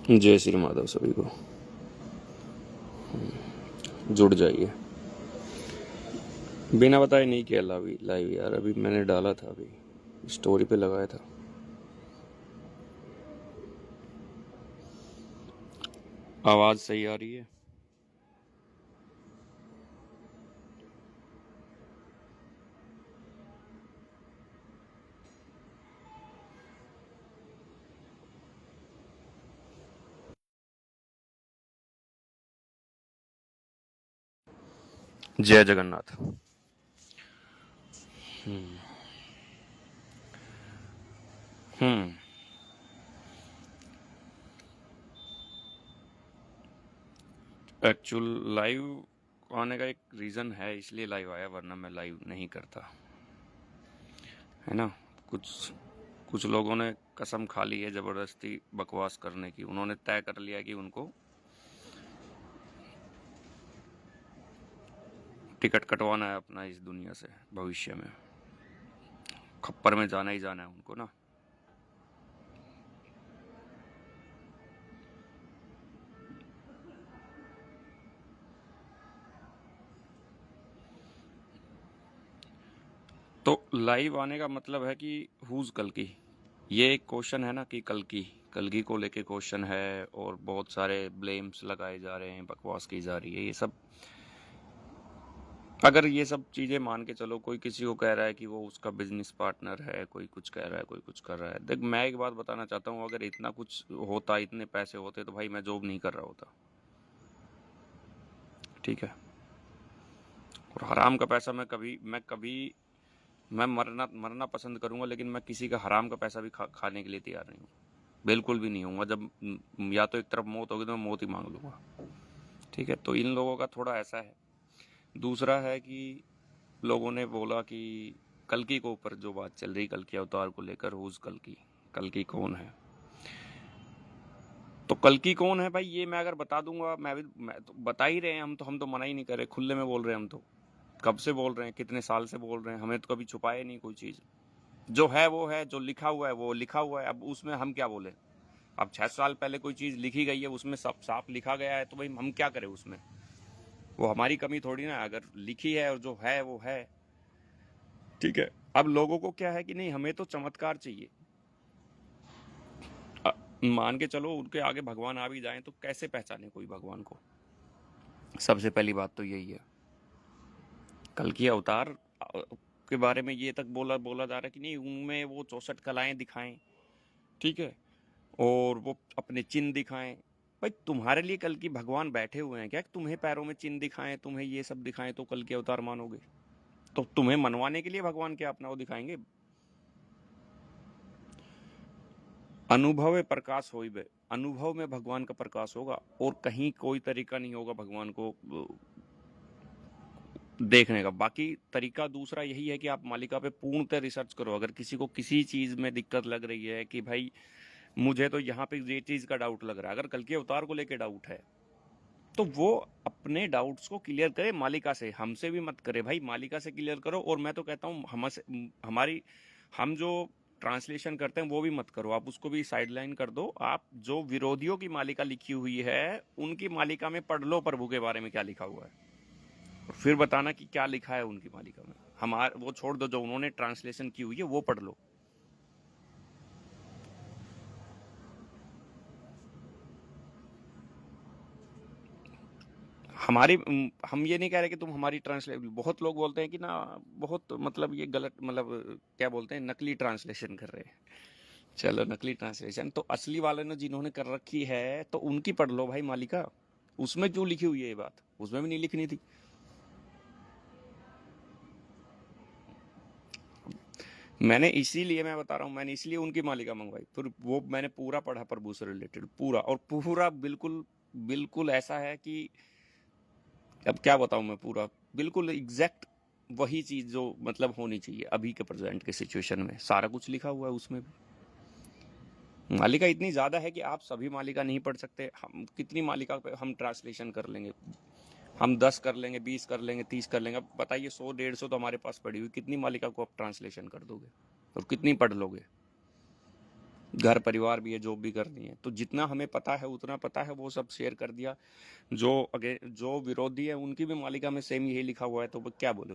जय श्री माधव सभी को। जुड़ जाइए। बिना बताए नहीं किया लाइव यार, अभी मैंने डाला था, अभी स्टोरी पे लगाया था। आवाज सही आ रही है? जय जगन्नाथ। हम्म। एक्चुअल लाइव आने का एक रीजन है, इसलिए लाइव आया, वरना मैं लाइव नहीं करता, है ना। कुछ कुछ लोगों ने कसम खा ली है जबरदस्ती बकवास करने की। उन्होंने तय कर लिया कि उनको टिकट कटवाना है अपना इस दुनिया से, भविष्य में खप्पर में जाना ही जाना है उनको ना। तो लाइव आने का मतलब है कि हुज कल्कि, ये एक क्वेश्चन है ना कि कल्कि को लेके क्वेश्चन है, और बहुत सारे ब्लेम्स लगाए जा रहे हैं, बकवास की जा रही है, ये सब। अगर ये सब चीजें मान के चलो, कोई किसी को कह रहा है कि वो उसका बिजनेस पार्टनर है, कोई कुछ कह रहा है, कोई कुछ कर रहा है। देख, मैं एक बात बताना चाहता हूँ, अगर इतना कुछ होता, इतने पैसे होते, तो भाई मैं जॉब नहीं कर रहा होता, ठीक है। और हराम का पैसा मैं मरना मरना पसंद करूंगा, लेकिन मैं किसी का हराम का पैसा भी खाने के लिए तैयार नहीं हूँ। बिल्कुल भी नहीं हूँगा। जब या तो एक तरफ मौत होगी तो मैं मौत ही मांग लूंगा, ठीक है। तो इन लोगों का थोड़ा ऐसा है। दूसरा है कि लोगों ने बोला कि कल्कि को ऊपर जो बात चल रही, कल्कि अवतार को लेकर, हुज कल्कि, कल्कि कौन है। तो कल्कि कौन है भाई, ये मैं अगर बता दूंगा, मैं तो बता ही रहे हैं, हम तो मना ही नहीं कर रहे, खुले में बोल रहे हैं हम तो। कब से बोल रहे हैं, कितने साल से बोल रहे हैं, हमें तो कभी छुपाए नहीं कोई चीज। जो है वो है, जो लिखा हुआ है वो लिखा हुआ है। अब उसमें हम क्या बोले। अब 6 साल पहले कोई चीज लिखी गई है, उसमें सब साफ लिखा गया है, तो भाई हम क्या करें उसमें। वो हमारी कमी थोड़ी ना, अगर लिखी है और जो है वो है, ठीक है। अब लोगों को क्या है कि नहीं, हमें तो चमत्कार चाहिए। अ, मान के चलो उनके आगे भगवान आ भी जाएं तो कैसे पहचाने कोई भगवान को। सबसे पहली बात तो यही है। कल की अवतार के बारे में ये तक बोला बोला जा रहा है कि नहीं, उनमें वो 64 कलाएं दिखाएं, ठीक है, और वो अपने चिन्ह दिखाएं। भाई तुम्हारे लिए कल की भगवान बैठे हुए हैं क्या, कि तुम्हें पैरों में चिन्ह दिखाएं, तुम्हें ये सब दिखाएं तो कल के अवतार मानोगे। तो तुम्हें मनवाने के लिए भगवान क्या अपना वो दिखाएंगे। अनुभव है प्रकाश होइबे, अनुभव में भगवान का प्रकाश होगा, और कहीं कोई तरीका नहीं होगा भगवान को देखने का। बाकी तरीका दूसरा यही है कि आप मालिका पे पूर्णतः रिसर्च करो। अगर किसी को किसी चीज में दिक्कत लग रही है कि भाई मुझे तो यहाँ पे ये चीज का डाउट लग रहा है, अगर कल के अवतार को लेके डाउट है, तो वो अपने डाउट्स को क्लियर करे मालिका से, हमसे भी मत करे भाई, मालिका से क्लियर करो। और मैं तो कहता हूँ हमारी हम जो ट्रांसलेशन करते हैं वो भी मत करो, आप उसको भी साइडलाइन कर दो। आप जो विरोधियों की मालिका लिखी हुई है, उनकी मालिका में पढ़ लो प्रभु के बारे में क्या लिखा हुआ है, और फिर बताना कि क्या लिखा है उनकी मालिका में। वो छोड़ दो, जो उन्होंने ट्रांसलेशन की हुई है वो पढ़ लो। हम ये नहीं कह रहे कि तुम हमारी ट्रांसलेट, बहुत लोग बोलते हैं कि ना, बहुत मतलब ये गलत, मतलब क्या बोलते हैं, नकली ट्रांसलेशन कर रहे हैं। चलो नकली ट्रांसलेशन तो असली वाले ने जिन्होंने कर रखी है तो उनकी पढ़ लो भाई मालिका। उसमें क्यों लिखी हुई है ये बात, उसमें भी नहीं लिखनी थी। मैं बता रहा हूँ, मैंने इसलिए उनकी मालिका मंगवाई, फिर वो मैंने पूरा पढ़ा प्रभु से रिलेटेड, पूरा, और पूरा बिल्कुल बिल्कुल ऐसा है कि अब क्या बताऊं मैं, पूरा बिल्कुल एग्जैक्ट वही चीज जो मतलब होनी चाहिए अभी के प्रेजेंट के सिचुएशन में, सारा कुछ लिखा हुआ है उसमें भी। मालिका इतनी ज्यादा है कि आप सभी मालिका नहीं पढ़ सकते। हम कितनी मालिका पे हम ट्रांसलेशन कर लेंगे, हम 10 कर लेंगे, 20 कर लेंगे, 30 कर लेंगे। अब बताइए 100 150 तो हमारे पास पड़ी हुई, कितनी मालिका को आप ट्रांसलेशन कर दोगे और कितनी पढ़ लोगे। घर परिवार भी है, जॉब भी करनी है, तो जितना हमें पता है उतना पता है वो सब शेयर कर दिया। जो विरोधी है उनकी भी मालिका में सेम यही लिखा हुआ है, तो वो क्या बोले।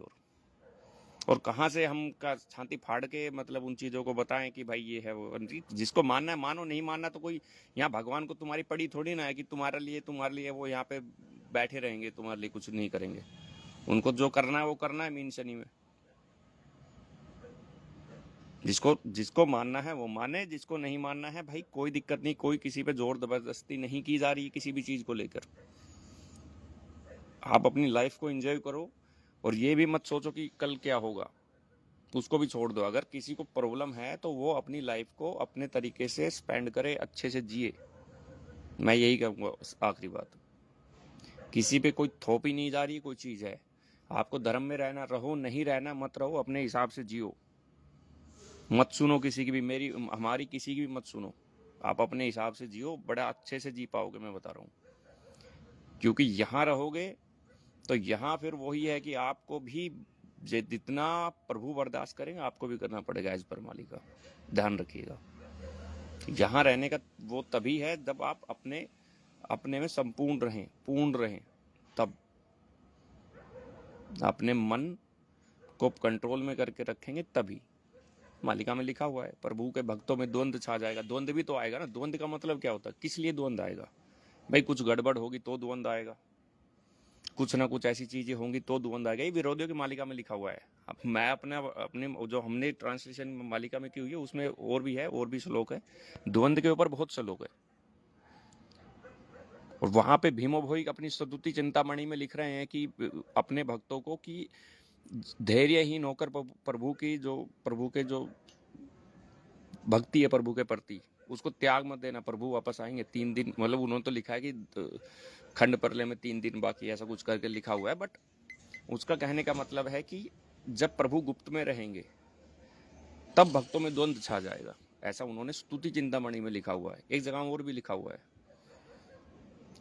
और कहाँ से हम का छाती फाड़ के मतलब उन चीज़ों को बताएं कि भाई ये है वो। जिसको मानना है मानो, नहीं मानना तो कोई यहाँ भगवान को तुम्हारी पड़ी थोड़ी ना है कि तुम्हारे लिए वो यहाँ पे बैठे रहेंगे, तुम्हारे लिए कुछ नहीं करेंगे। उनको जो करना है वो करना है मीन शनि में। जिसको जिसको मानना है वो माने, जिसको नहीं मानना है भाई कोई दिक्कत नहीं, कोई किसी पे जोर जबरदस्ती नहीं की जा रही है किसी भी चीज़ को लेकर। आप अपनी लाइफ को एंजॉय करो और ये भी मत सोचो कि कल क्या होगा, उसको भी छोड़ दो। अगर किसी को प्रॉब्लम है तो वो अपनी लाइफ को अपने तरीके से स्पेंड करे, अच्छे से जिए। मैं यही कहूँगा आखिरी बात। किसी पे कोई थोप ही नहीं जा रही कोई चीज़ है। आपको धर्म में रहना रहो, नहीं रहना मत रहो, अपने हिसाब से जियो। मत सुनो किसी की भी, मेरी हमारी किसी की भी मत सुनो। आप अपने हिसाब से जियो, बड़ा अच्छे से जी पाओगे, मैं बता रहा हूँ। क्योंकि यहाँ रहोगे तो यहाँ फिर वही है कि आपको भी जितना प्रभु बर्दाश्त करेंगे आपको भी करना पड़ेगा एज पर मालिका। ध्यान रखिएगा। यहाँ रहने का वो तभी है जब आप अपने अपने में संपूर्ण रहें, पूर्ण रहें। तब अपने मन को कंट्रोल में करके रखेंगे तभी। मालिका में लिखा हुआ है प्रभु के भक्तों में द्वंद्व छा जाएगा। द्वंद्व भी तो आएगा ना। द्वंद्व का मतलब क्या होता है, किस लिए द्वंद्व आएगा भाई? कुछ गड़बड़ होगी तो द्वंद्व आएगा, कुछ ना कुछ ऐसी चीजें होंगी तो द्वंद्व आएगा। ये विरोधियों की मालिका में लिखा हुआ है। अब मैं अपने अपने जो हमने ट्रांसलेशन मालिका में की हुई है उसमें और भी है, और भी श्लोक है द्वंद्व के ऊपर, बहुत श्लोक है। और वहां पे भीमो भोई अपनी सदुति चिंतामणि में लिख रहे हैं कि अपने भक्तों को कि धैर्यहीन होकर प्रभु के जो भक्ति है प्रभु के प्रति, उसको त्याग मत देना। प्रभु वापस आएंगे 3 दिन, मतलब उन्होंने तो लिखा है कि खंड परले में 3 दिन बाकी, ऐसा कुछ करके लिखा हुआ है। बट उसका कहने का मतलब है कि जब प्रभु गुप्त में रहेंगे तब भक्तों में द्वंद्व छा जाएगा। ऐसा उन्होंने स्तुति चिंतामणि में लिखा हुआ है। एक जगह और भी लिखा हुआ है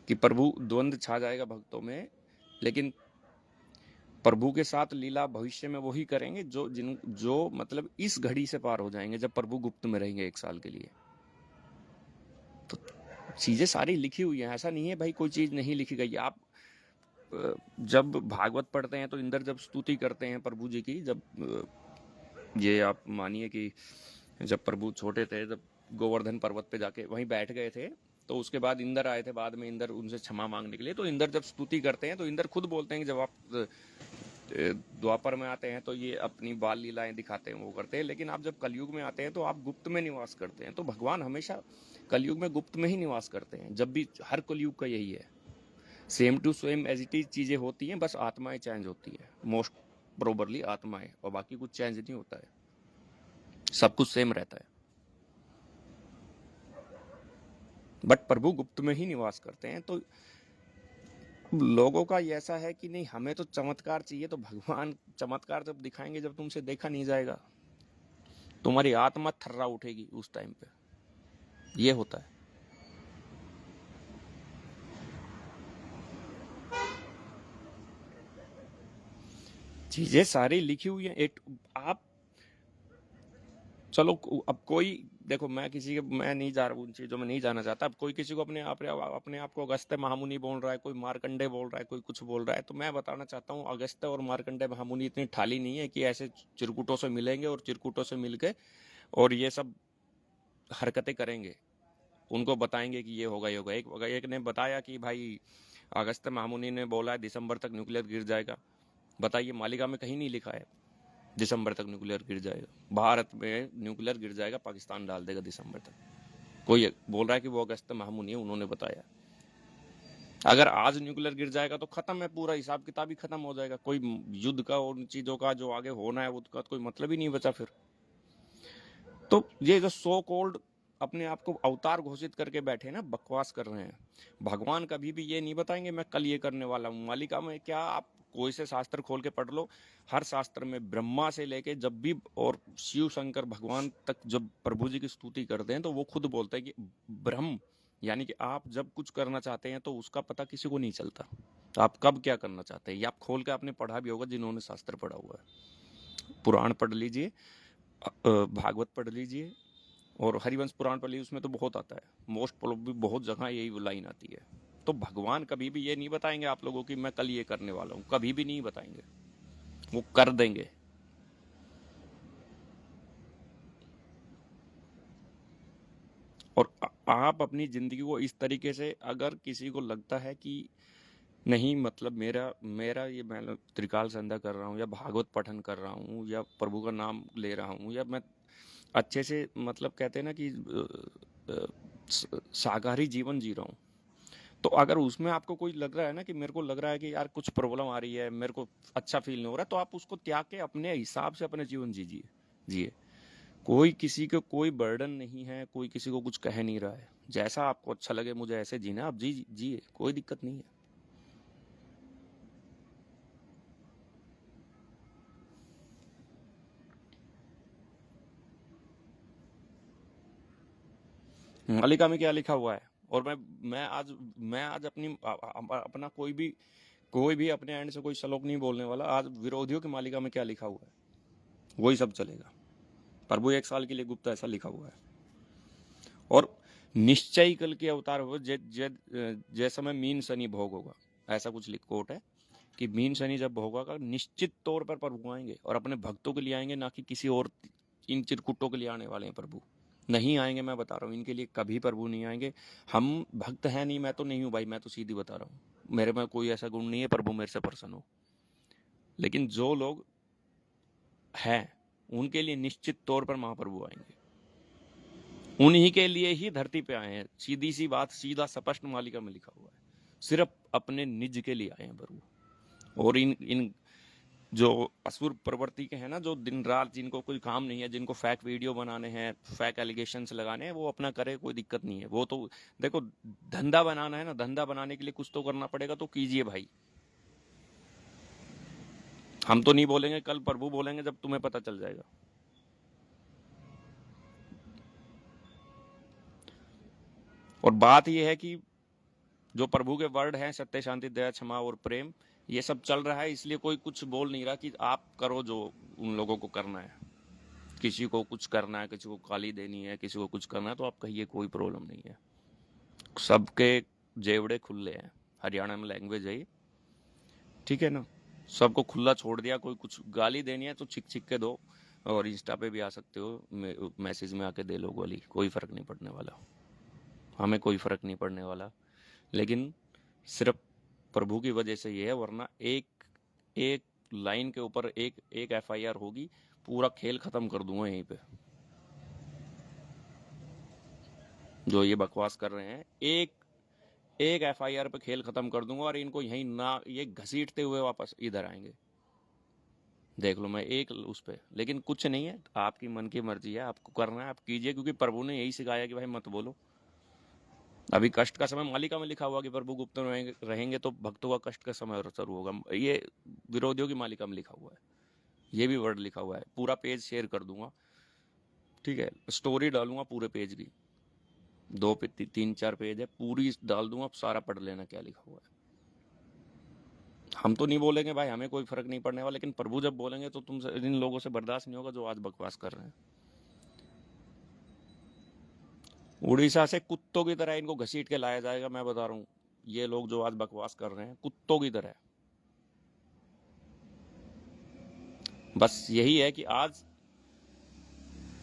कि प्रभु द्वंद्व छा जाएगा भक्तों में, लेकिन प्रभु के साथ लीला भविष्य में वही करेंगे जो मतलब इस घड़ी से पार हो जाएंगे जब प्रभु गुप्त में रहेंगे 1 साल के लिए। तो चीजें सारी लिखी हुई हैं, ऐसा नहीं है भाई कोई चीज नहीं लिखी गई। आप जब भागवत पढ़ते हैं तो इंद्र जब स्तुति करते हैं प्रभु जी की, जब ये आप मानिए कि जब प्रभु छोटे थे, जब गोवर्धन पर्वत पे जाके वहीं बैठ गए थे, तो उसके बाद इंद्र आए थे, बाद में इंद्र उनसे क्षमा मांगने के लिए। तो इंद्र जब स्तुति करते हैं तो इंद्र खुद बोलते हैं कि जब आप द्वापर में आते हैं तो ये अपनी बाल लीलाएं दिखाते हैं, वो करते हैं, लेकिन आप जब कलयुग में आते हैं तो आप गुप्त में निवास करते हैं। तो भगवान हमेशा कलयुग में गुप्त में ही निवास करते हैं, जब भी हर कलयुग का यही है। Same to same as it is चीजें होती हैं, बस आत्माएं चेंज होती है, मोस्ट प्रोबरली आत्माएं, और बाकी कुछ चेंज नहीं होता है, सब कुछ सेम रहता है। बट प्रभु गुप्त में ही निवास करते हैं। तो लोगों का ये ऐसा है कि नहीं हमें तो चमत्कार चाहिए, तो भगवान चमत्कार जब दिखाएंगे जब तुमसे देखा नहीं जाएगा, तुम्हारी आत्मा थर्रा उठेगी उस टाइम पे। ये होता है। चीजें सारी लिखी हुई है। आप चलो, अब कोई देखो, मैं नहीं जा रहा उन चीजों में, नहीं जाना चाहता। अब कोई किसी को अपने आप को अगस्त्य महामुनि बोल रहा है, कोई मार्कंडे बोल रहा है, कोई कुछ बोल रहा है, तो मैं बताना चाहता हूँ अगस्त्य और मार्कंडे महामुनि इतनी ठाली नहीं है कि ऐसे चिरकुटों से मिलेंगे और चिरकुटों से मिलके और ये सब हरकतें करेंगे, उनको बताएंगे कि ये होगा ये होगा। एक ने बताया कि भाई अगस्त्य महामुनि ने बोला है दिसंबर तक न्यूक्लियर गिर जाएगा। बताइए, मालिका में कहीं नहीं लिखा है दिसंबर तक न्यूक्लियर गिर जाएगा। भारत में न्यूक्लियर गिर जाएगा, पाकिस्तान डाल देगा दिसंबर तक। कोई बोल रहा है कि वो अगस्त्य महामुनि है, उन्होंने बताया। अगर आज न्यूक्लियर गिर जाएगा तो खत्म है, पूरा हिसाब किताब ही खत्म हो जाएगा। कोई युद्ध का और उन चीजों का जो आगे होना है उसका कोई मतलब ही नहीं बचा फिर। तो ये जो सो कॉल्ड अपने आप को अवतार घोषित करके बैठे ना, बकवास कर रहे हैं। भगवान कभी भी ये नहीं बताएंगे मैं कल ये करने वाला हूँ। मालिका में क्या, आप कोई से शास्त्र खोल के पढ़ लो, हर शास्त्र में ब्रह्मा से लेके जब भी और शिव शंकर भगवान तक जब प्रभु जी की स्तुति करते हैं तो वो खुद बोलते हैं कि ब्रह्म, यानी कि आप जब कुछ करना चाहते हैं तो उसका पता किसी को नहीं चलता। तो आप कब क्या करना चाहते हैं ये आप खोल के आपने पढ़ा भी होगा, जिन्होंने शास्त्र पढ़ा हुआ है। पुराण पढ़ लीजिए, भागवत पढ़ लीजिए, और हरिवंश पुराण पर उसमें तो बहुत आता है, मोस्ट प्रोबेबली बहुत जगह यही लाइन आती है। तो भगवान कभी भी ये नहीं बताएंगे आप लोगों की मैं कल ये करने वाला हूँ, कभी भी नहीं बताएंगे, वो कर देंगे। और आप अपनी जिंदगी को इस तरीके से, अगर किसी को लगता है कि नहीं मतलब मेरा मेरा ये मैं त्रिकाल संध्या कर रहा हूँ या भागवत पठन कर रहा हूँ या प्रभु का नाम ले रहा हूँ या मैं अच्छे से मतलब कहते हैं ना कि शाकाहारी जीवन जी रहा हूँ, तो अगर उसमें आपको कोई लग रहा है ना कि मेरे को लग रहा है कि यार कुछ प्रॉब्लम आ रही है, मेरे को अच्छा फील नहीं हो रहा, तो आप उसको त्याग के अपने हिसाब से अपने जीवन जीजिए, जिए। कोई किसी को कोई बर्डन नहीं है, कोई किसी को कुछ कह नहीं रहा है। जैसा आपको अच्छा लगे मुझे ऐसे जीना, आप जिए, कोई दिक्कत नहीं है। मालिका में क्या लिखा हुआ है? और मैं आज अपना कोई भी अपने एंड से कोई श्लोक नहीं बोलने वाला। आज विरोधियों की मालिका में क्या लिखा हुआ है वही सब चलेगा। प्रभु 1 साल के लिए गुप्त ऐसा लिखा हुआ है। और निश्चय कल के अवतार हो जैसा में मीन शनि भोग होगा, ऐसा कुछ कोट है कि मीन शनि जब भोग होगा निश्चित तौर पर प्रभु आएंगे और अपने भक्तों के लिए आएंगे, ना कि किसी और इन चिरकुटों के लिए आने वाले हैं। प्रभु नहीं आएंगे, मैं बता रहा हूँ, इनके लिए कभी प्रभु नहीं आएंगे। हम भक्त हैं नहीं, मैं तो नहीं हूँ भाई, मैं तो सीधी बता रहा हूँ, मेरे में कोई ऐसा गुण नहीं है प्रभु मेरे से प्रसन्न हो। लेकिन जो लोग हैं उनके लिए निश्चित तौर पर महाप्रभु आएंगे, उन्हीं के लिए ही धरती पे आए हैं। सीधी सी बात, सीधा स्पष्ट मालिका में लिखा हुआ है, सिर्फ अपने निज के लिए आए हैं प्रभु। और इन इन जो असुर प्रवृत्ति के हैं ना, जो दिन रात जिनको कोई काम नहीं है, जिनको फेक वीडियो बनाने हैं, फेक एलिगेशंस लगाने हैं, वो अपना करे, कोई दिक्कत नहीं है। वो तो देखो, धंधा बनाना है ना, धंधा बनाने के लिए कुछ तो करना पड़ेगा, तो कीजिए भाई। हम तो नहीं बोलेंगे, कल प्रभु बोलेंगे जब तुम्हें पता चल जाएगा। और बात यह है कि जो प्रभु के वर्ड हैं, सत्य, शांति, दया, क्षमा और प्रेम, ये सब चल रहा है, इसलिए कोई कुछ बोल नहीं रहा कि आप करो जो उन लोगों को करना है। किसी को कुछ करना है, किसी को गाली देनी है, किसी को कुछ करना है, तो आप कहिए, कोई प्रॉब्लम नहीं है। सबके जेवड़े खुले हैं, हरियाणा में लैंग्वेज है, ठीक है ना। सबको खुला छोड़ दिया, कोई कुछ गाली देनी है तो छिक छिक के दो, और इंस्टा पे भी आ सकते हो, मैसेज में आके दे लो गाली, कोई फर्क नहीं पड़ने वाला, हमें कोई फर्क नहीं पड़ने वाला। लेकिन सिर्फ प्रभु की वजह से ये है, वरना एक एक लाइन के ऊपर एक एक एफआईआर होगी, पूरा खेल खत्म कर दूंगा यहीं पे। जो ये बकवास कर रहे हैं, एक एक एफआईआर पे खेल खत्म कर दूंगा, और इनको यहीं ना ये घसीटते हुए वापस इधर आएंगे। देख लो, मैं एक उस पे, लेकिन कुछ नहीं है, आपकी मन की मर्जी है, आपको करना है आप कीजिए, क्योंकि प्रभु ने यही सिखाया कि भाई मत बोलो। अभी कष्ट का समय मालिका में लिखा हुआ कि प्रभु गुप्त रहेंगे तो भक्तों का कष्ट का समय शुरू होगा, ये विरोधियों की मालिका में लिखा हुआ है, ये भी वर्ड लिखा हुआ है। पूरा पेज शेयर कर दूंगा, ठीक है, स्टोरी डालूंगा पूरे पेज की, 3-4 पेज है, पूरी डाल दूंगा, सारा पढ़ लेना क्या लिखा हुआ है। हम तो नहीं बोलेंगे भाई, हमें कोई फर्क नहीं पड़ने वाला, लेकिन प्रभु जब बोलेंगे तो तुम इन लोगों से बर्दाश्त नहीं होगा जो आज बकवास कर रहे हैं। उड़ीसा से कुत्तों की तरह इनको घसीट के लाया जाएगा, मैं बता रहा हूँ। ये लोग जो आज बकवास कर रहे हैं, कुत्तों की तरह। बस यही है कि आज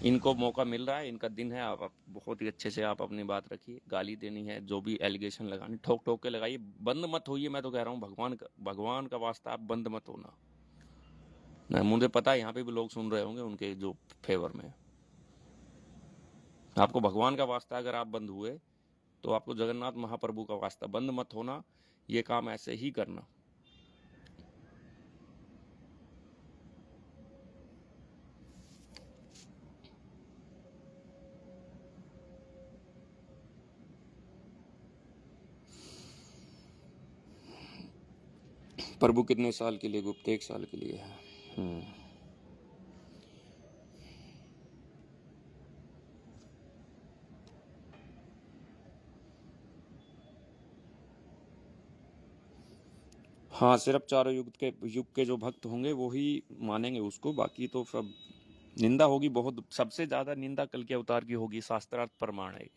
इनको मौका मिल रहा है, इनका दिन है। आप बहुत ही अच्छे से आप अपनी बात रखिए, गाली देनी है, जो भी एलिगेशन लगानी, ठोक ठोक के लगाइए, बंद मत होइए। मैं तो कह रहा हूँ, भगवान का वास्ता, आप बंद मत होना। नहीं, मुझे पता है यहाँ पे भी लोग सुन रहे होंगे उनके जो फेवर में। आपको भगवान का वास्ता, अगर आप बंद हुए तो आपको जगन्नाथ महाप्रभु का वास्ता, बंद मत होना, ये काम ऐसे ही करना। प्रभु कितने साल के लिए गुप्त? 1 साल के लिए है। हाँ, सिर्फ चारों युग के जो भक्त होंगे वो ही मानेंगे उसको, बाकी तो सब निंदा होगी बहुत, सबसे ज्यादा निंदा कल के अवतार की होगी, शास्त्रार्थ प्रमाण है।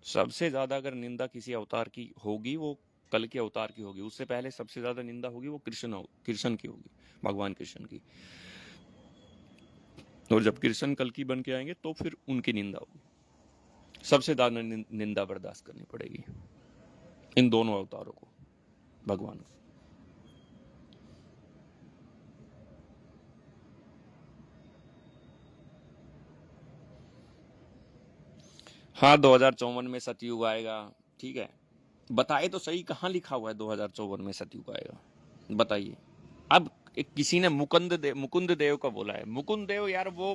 सबसे ज्यादा अगर निंदा किसी अवतार की होगी वो कल के अवतार की होगी। उससे पहले सबसे ज्यादा निंदा होगी वो कृष्ण की होगी, भगवान कृष्ण की। और जब कृष्ण कल की बन के आएंगे तो फिर उनकी निंदा होगी। सबसे ज्यादा निंदा बर्दाश्त करनी पड़ेगी इन दोनों अवतारों को, भगवान को। हाँ, 2054 में सतयुग आएगा। ठीक है, बताए तो सही, कहाँ लिखा हुआ है 2054 में सतयुग आएगा, बताइए। अब किसी ने मुकुंद देव का बोला है। मुकुंद देव यार वो,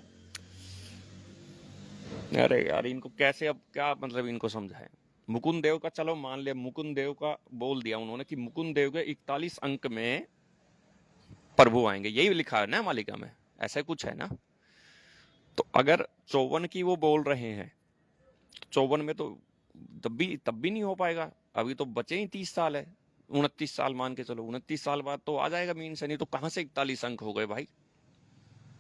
अरे यार इनको कैसे, अब क्या मतलब इनको समझाएं। मुकुंद देव का चलो मान लिया, मुकुंद देव का बोल दिया उन्होंने कि मुकुंद देव के 41 अंक में प्रभु आएंगे, यही लिखा है ना मालिका में, ऐसा कुछ है ना। तो अगर 54 की वो बोल रहे हैं, 54 में तो तब भी नहीं हो पाएगा। अभी तो बचे ही 30 साल है, 29 साल मान के चलो, 29 साल बाद तो आ जाएगा मीन से, नहीं तो कहां से 41 अंक हो गए भाई।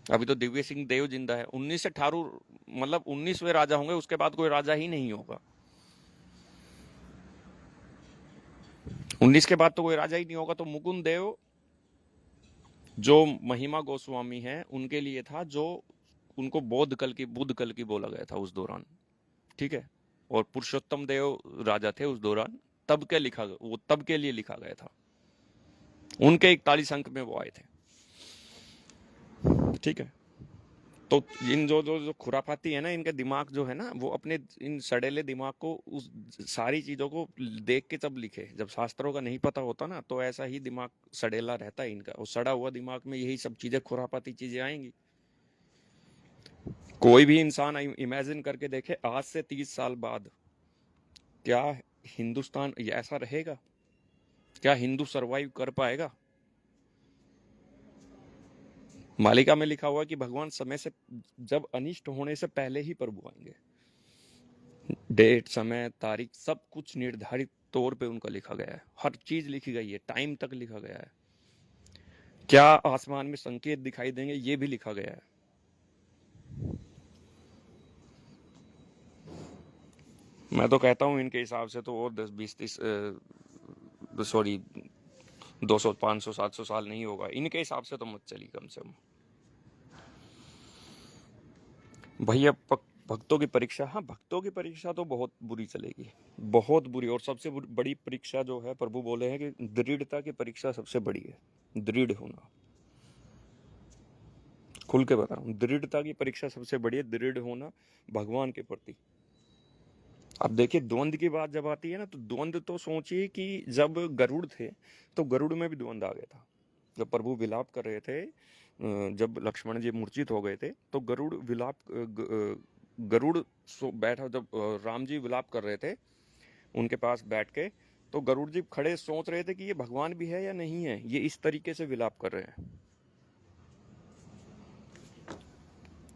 अभी तो दिव्य सिंह देव जिंदा है, 19 से ठाकुर, मतलब 19वें राजा होंगे, उसके बाद कोई राजा ही नहीं होगा। 19 के बाद तो कोई राजा ही नहीं होगा। तो मुकुंद देव जो महिमा गोस्वामी है उनके लिए था, जो उनको बुद्ध कल की बोला गया था उस दौरान। ठीक है, और पुरुषोत्तम देव राजा थे उस दौरान, तब के लिए लिखा गया था। उनके 41 अंक में वो आए थे। ठीक है, तो इन जो खुराफाती है ना, इनके दिमाग जो है ना, वो अपने इन सड़ेले दिमाग को उस सारी चीजों को देख के तब लिखे, जब शास्त्रों का नहीं पता होता ना, तो ऐसा ही दिमाग सड़ेला रहता है इनका, और सड़ा हुआ दिमाग में यही सब चीजें, खुराफाती चीजें आएंगी। कोई भी इंसान इमेजिन करके देखे, आज से 30 साल बाद क्या हिंदुस्तान ऐसा रहेगा? क्या हिंदू सरवाइव कर पाएगा? मालिका में लिखा हुआ है कि भगवान समय से, जब अनिष्ट होने से पहले ही प्रभु आएंगे। डेट, समय, तारीख, सब कुछ निर्धारित तौर पे उनका लिखा गया है, हर चीज लिखी गई है, टाइम तक लिखा गया है। क्या आसमान में संकेत दिखाई देंगे ये भी लिखा गया है। मैं तो कहता हूं इनके हिसाब से तो और 10 20 30 सॉरी 200 500 700 साल नहीं होगा, इनके हिसाब से तो मत चली कम से कम। भैया भक्तों की परीक्षा, हाँ भक्तों की परीक्षा तो बहुत बुरी चलेगी, बहुत बुरी। और सबसे बड़ी परीक्षा जो है, प्रभु बोले हैं कि दृढ़ता की परीक्षा सबसे बड़ी है। दृढ़ होना, खुल के बता रहा हूँ, दृढ़ता की परीक्षा सबसे बड़ी है, दृढ़ होना भगवान के प्रति। अब देखिए, द्वंद की बात जब आती है ना, तो द्वंद तो सोचिए कि जब गरुड़ थे तो गरुड़ में भी द्वंद आ गया था। जब प्रभु विलाप कर रहे थे, जब लक्ष्मण जी मूर्छित हो गए थे, तो गरुड़ बैठा, जब राम जी विलाप कर रहे थे उनके पास बैठ के, तो गरुड़ जी खड़े सोच रहे थे कि ये भगवान भी है या नहीं है, ये इस तरीके से विलाप कर रहे हैं।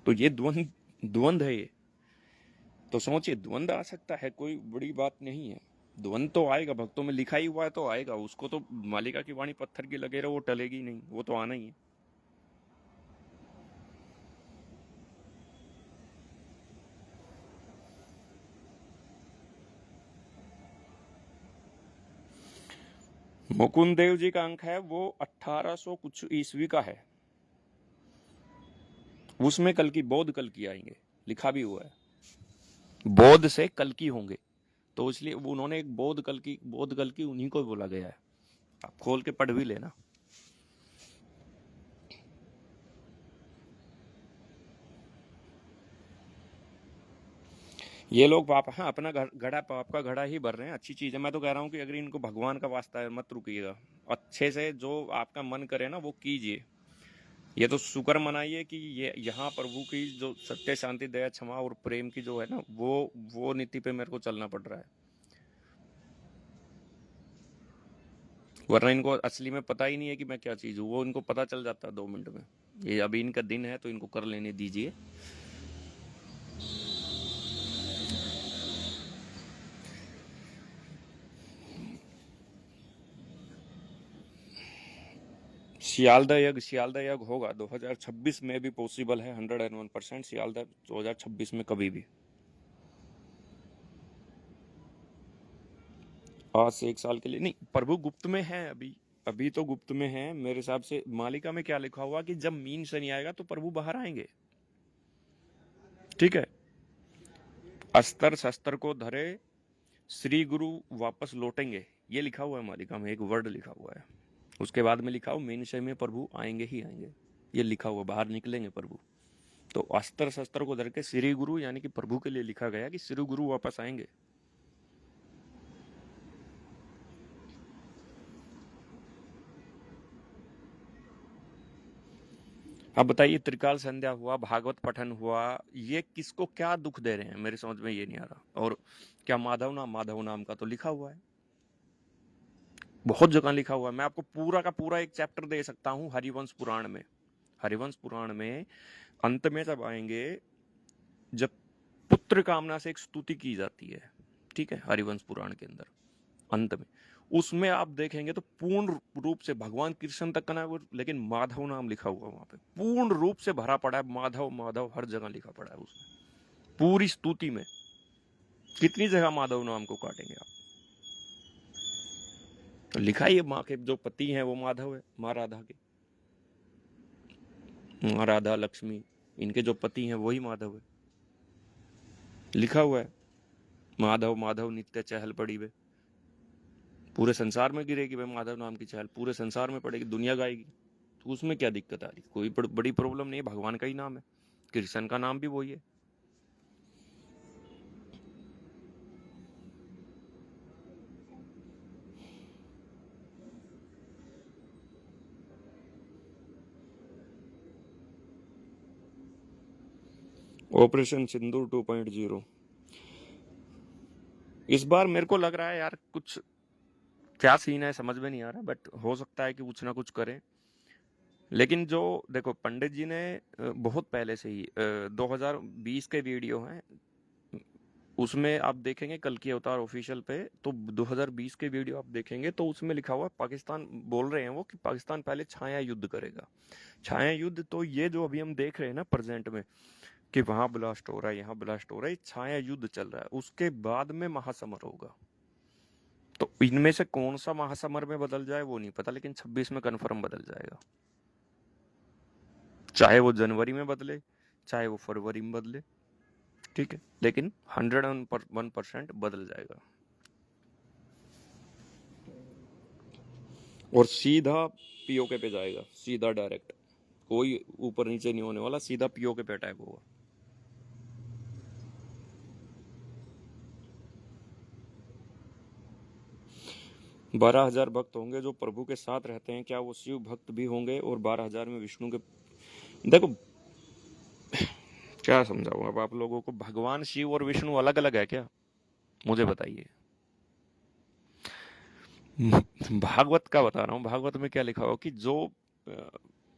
तो ये द्वंद द्वंद है ये। तो सोचिए, द्वंद आ सकता है, कोई बड़ी बात नहीं है। द्वंद तो आएगा, भक्तों में लिखा ही हुआ है तो आएगा, उसको तो मालिका की वाणी पत्थर की लगे रहो, वो टलेगी नहीं, वो तो आना ही है। मुकुंद देव जी का अंक है वो 1800 कुछ ईस्वी का है। उसमें कल की, बौद्ध कल की आएंगे, लिखा भी हुआ है, बौद्ध से कल की होंगे। तो इसलिए उन्होंने एक बौद्ध कल की उन्हीं को बोला गया है। आप खोल के पढ़ भी लेना। ये लोग पाप, हाँ अपना घड़ा, पाप का घड़ा ही भर रहे हैं। अच्छी चीज है, मैं तो कह रहा हूँ कि अगर इनको भगवान का वास्ता है मत रुकिएगा, अच्छे से जो आपका मन करे ना वो कीजिए। ये तो शुक्र मनाइए कि ये यहाँ प्रभु की जो सत्य, शांति, दया, क्षमा और प्रेम की जो है ना, वो नीति पे मेरे को चलना पड़ रहा है। वरना इनको असली में पता ही नहीं है कि मैं क्या चीज हूँ, वो इनको पता चल जाता है 2 मिनट में। ये अभी इनका दिन है तो इनको कर लेने दीजिए। सियालदा यज्ञ होगा 2026 में भी पॉसिबल है, 101% सियालदा 2026 में कभी भी। आज से 1 साल के लिए नहीं, प्रभु गुप्त में है अभी, अभी तो गुप्त में है। मेरे हिसाब से मालिका में क्या लिखा हुआ कि जब मीन शनि आएगा तो प्रभु बाहर आएंगे, ठीक है। अस्त्र शस्त्र को धरे श्री गुरु वापस लौटेंगे, ये लिखा हुआ है मालिका में, एक वर्ड लिखा हुआ है। उसके बाद में लिखा हो मीन शनि में प्रभु आएंगे ही आएंगे, ये लिखा हुआ, बाहर निकलेंगे प्रभु। तो अस्त्र शस्त्र को धर के श्री गुरु यानी कि प्रभु के लिए लिखा गया कि श्री गुरु वापस आएंगे। अब बताइए, त्रिकाल संध्या हुआ, भागवत पठन हुआ, ये किसको क्या दुख दे रहे हैं, मेरे समझ में ये नहीं आ रहा। और क्या माधव नाम का तो लिखा हुआ है, बहुत जगह लिखा हुआ है। मैं आपको पूरा का पूरा एक चैप्टर दे सकता हूं हरिवंश पुराण में। हरिवंश पुराण में अंत में जब आएंगे, जब पुत्र कामना से एक स्तुति की जाती है, ठीक है, हरिवंश पुराण के अंदर अंत में, उसमें आप देखेंगे तो पूर्ण रूप से भगवान कृष्ण तक का ना, लेकिन माधव नाम लिखा हुआ वहां पे, पूर्ण रूप से भरा पड़ा है, माधव माधव हर जगह लिखा पड़ा है उसमें, पूरी स्तुति में। कितनी जगह माधव नाम को काटेंगे आप? तो लिखा ही है, माँ के जो पति हैं वो माधव है, माँ राधा के, माँ राधा लक्ष्मी, इनके जो पति हैं वही माधव है, लिखा हुआ है। माधव माधव नित्य चहल पड़ी वे, पूरे संसार में गिरेगी भाई माधव नाम की चहल, पूरे संसार में पड़ेगी, दुनिया गाएगी। तो उसमें क्या दिक्कत आ रही? कोई बड़ी प्रॉब्लम नहीं है, भगवान का ही नाम है, कृष्ण का नाम भी वही है। ऑपरेशन सिंदूर 2.0 इस बार मेरे को लग रहा है यार, कुछ क्या सीन है समझ में नहीं आ रहा, बट हो सकता है कि कुछ ना कुछ करें। लेकिन जो देखो, पंडित जी ने बहुत पहले से ही 2020 के वीडियो हैं, उसमें आप देखेंगे कल की अवतार ऑफिशियल पे, तो 2020 के वीडियो आप देखेंगे तो उसमें लिखा हुआ पाकिस्तान, बोल रहे हैं वो कि पाकिस्तान पहले छाया युद्ध करेगा। छाया युद्ध तो ये जो अभी हम देख रहे हैं ना प्रेजेंट में, कि वहां ब्लास्ट हो रहा है, यहाँ ब्लास्ट हो रहा है, छाया युद्ध चल रहा है, उसके बाद में महासमर होगा। तो इनमें से कौन सा महासमर में बदल जाए वो नहीं पता, लेकिन 26 में कन्फर्म बदल जाएगा, चाहे वो जनवरी में बदले, चाहे वो फरवरी में बदले, ठीक है, लेकिन 101% बदल जाएगा। और सीधा पीओके पे जाएगा, सीधा डायरेक्ट, कोई ऊपर नीचे नहीं होने वाला, सीधा पीओके पे अटैक होगा। बारह हजार भक्त होंगे जो प्रभु के साथ रहते हैं, क्या वो शिव भक्त भी होंगे? और 12,000 में विष्णु के, देखो क्या समझाऊं अब आप लोगों को, भगवान शिव और विष्णु अलग अलग है क्या? मुझे बताइए। भागवत का बता रहा हूँ, भागवत में क्या लिखा हो कि जो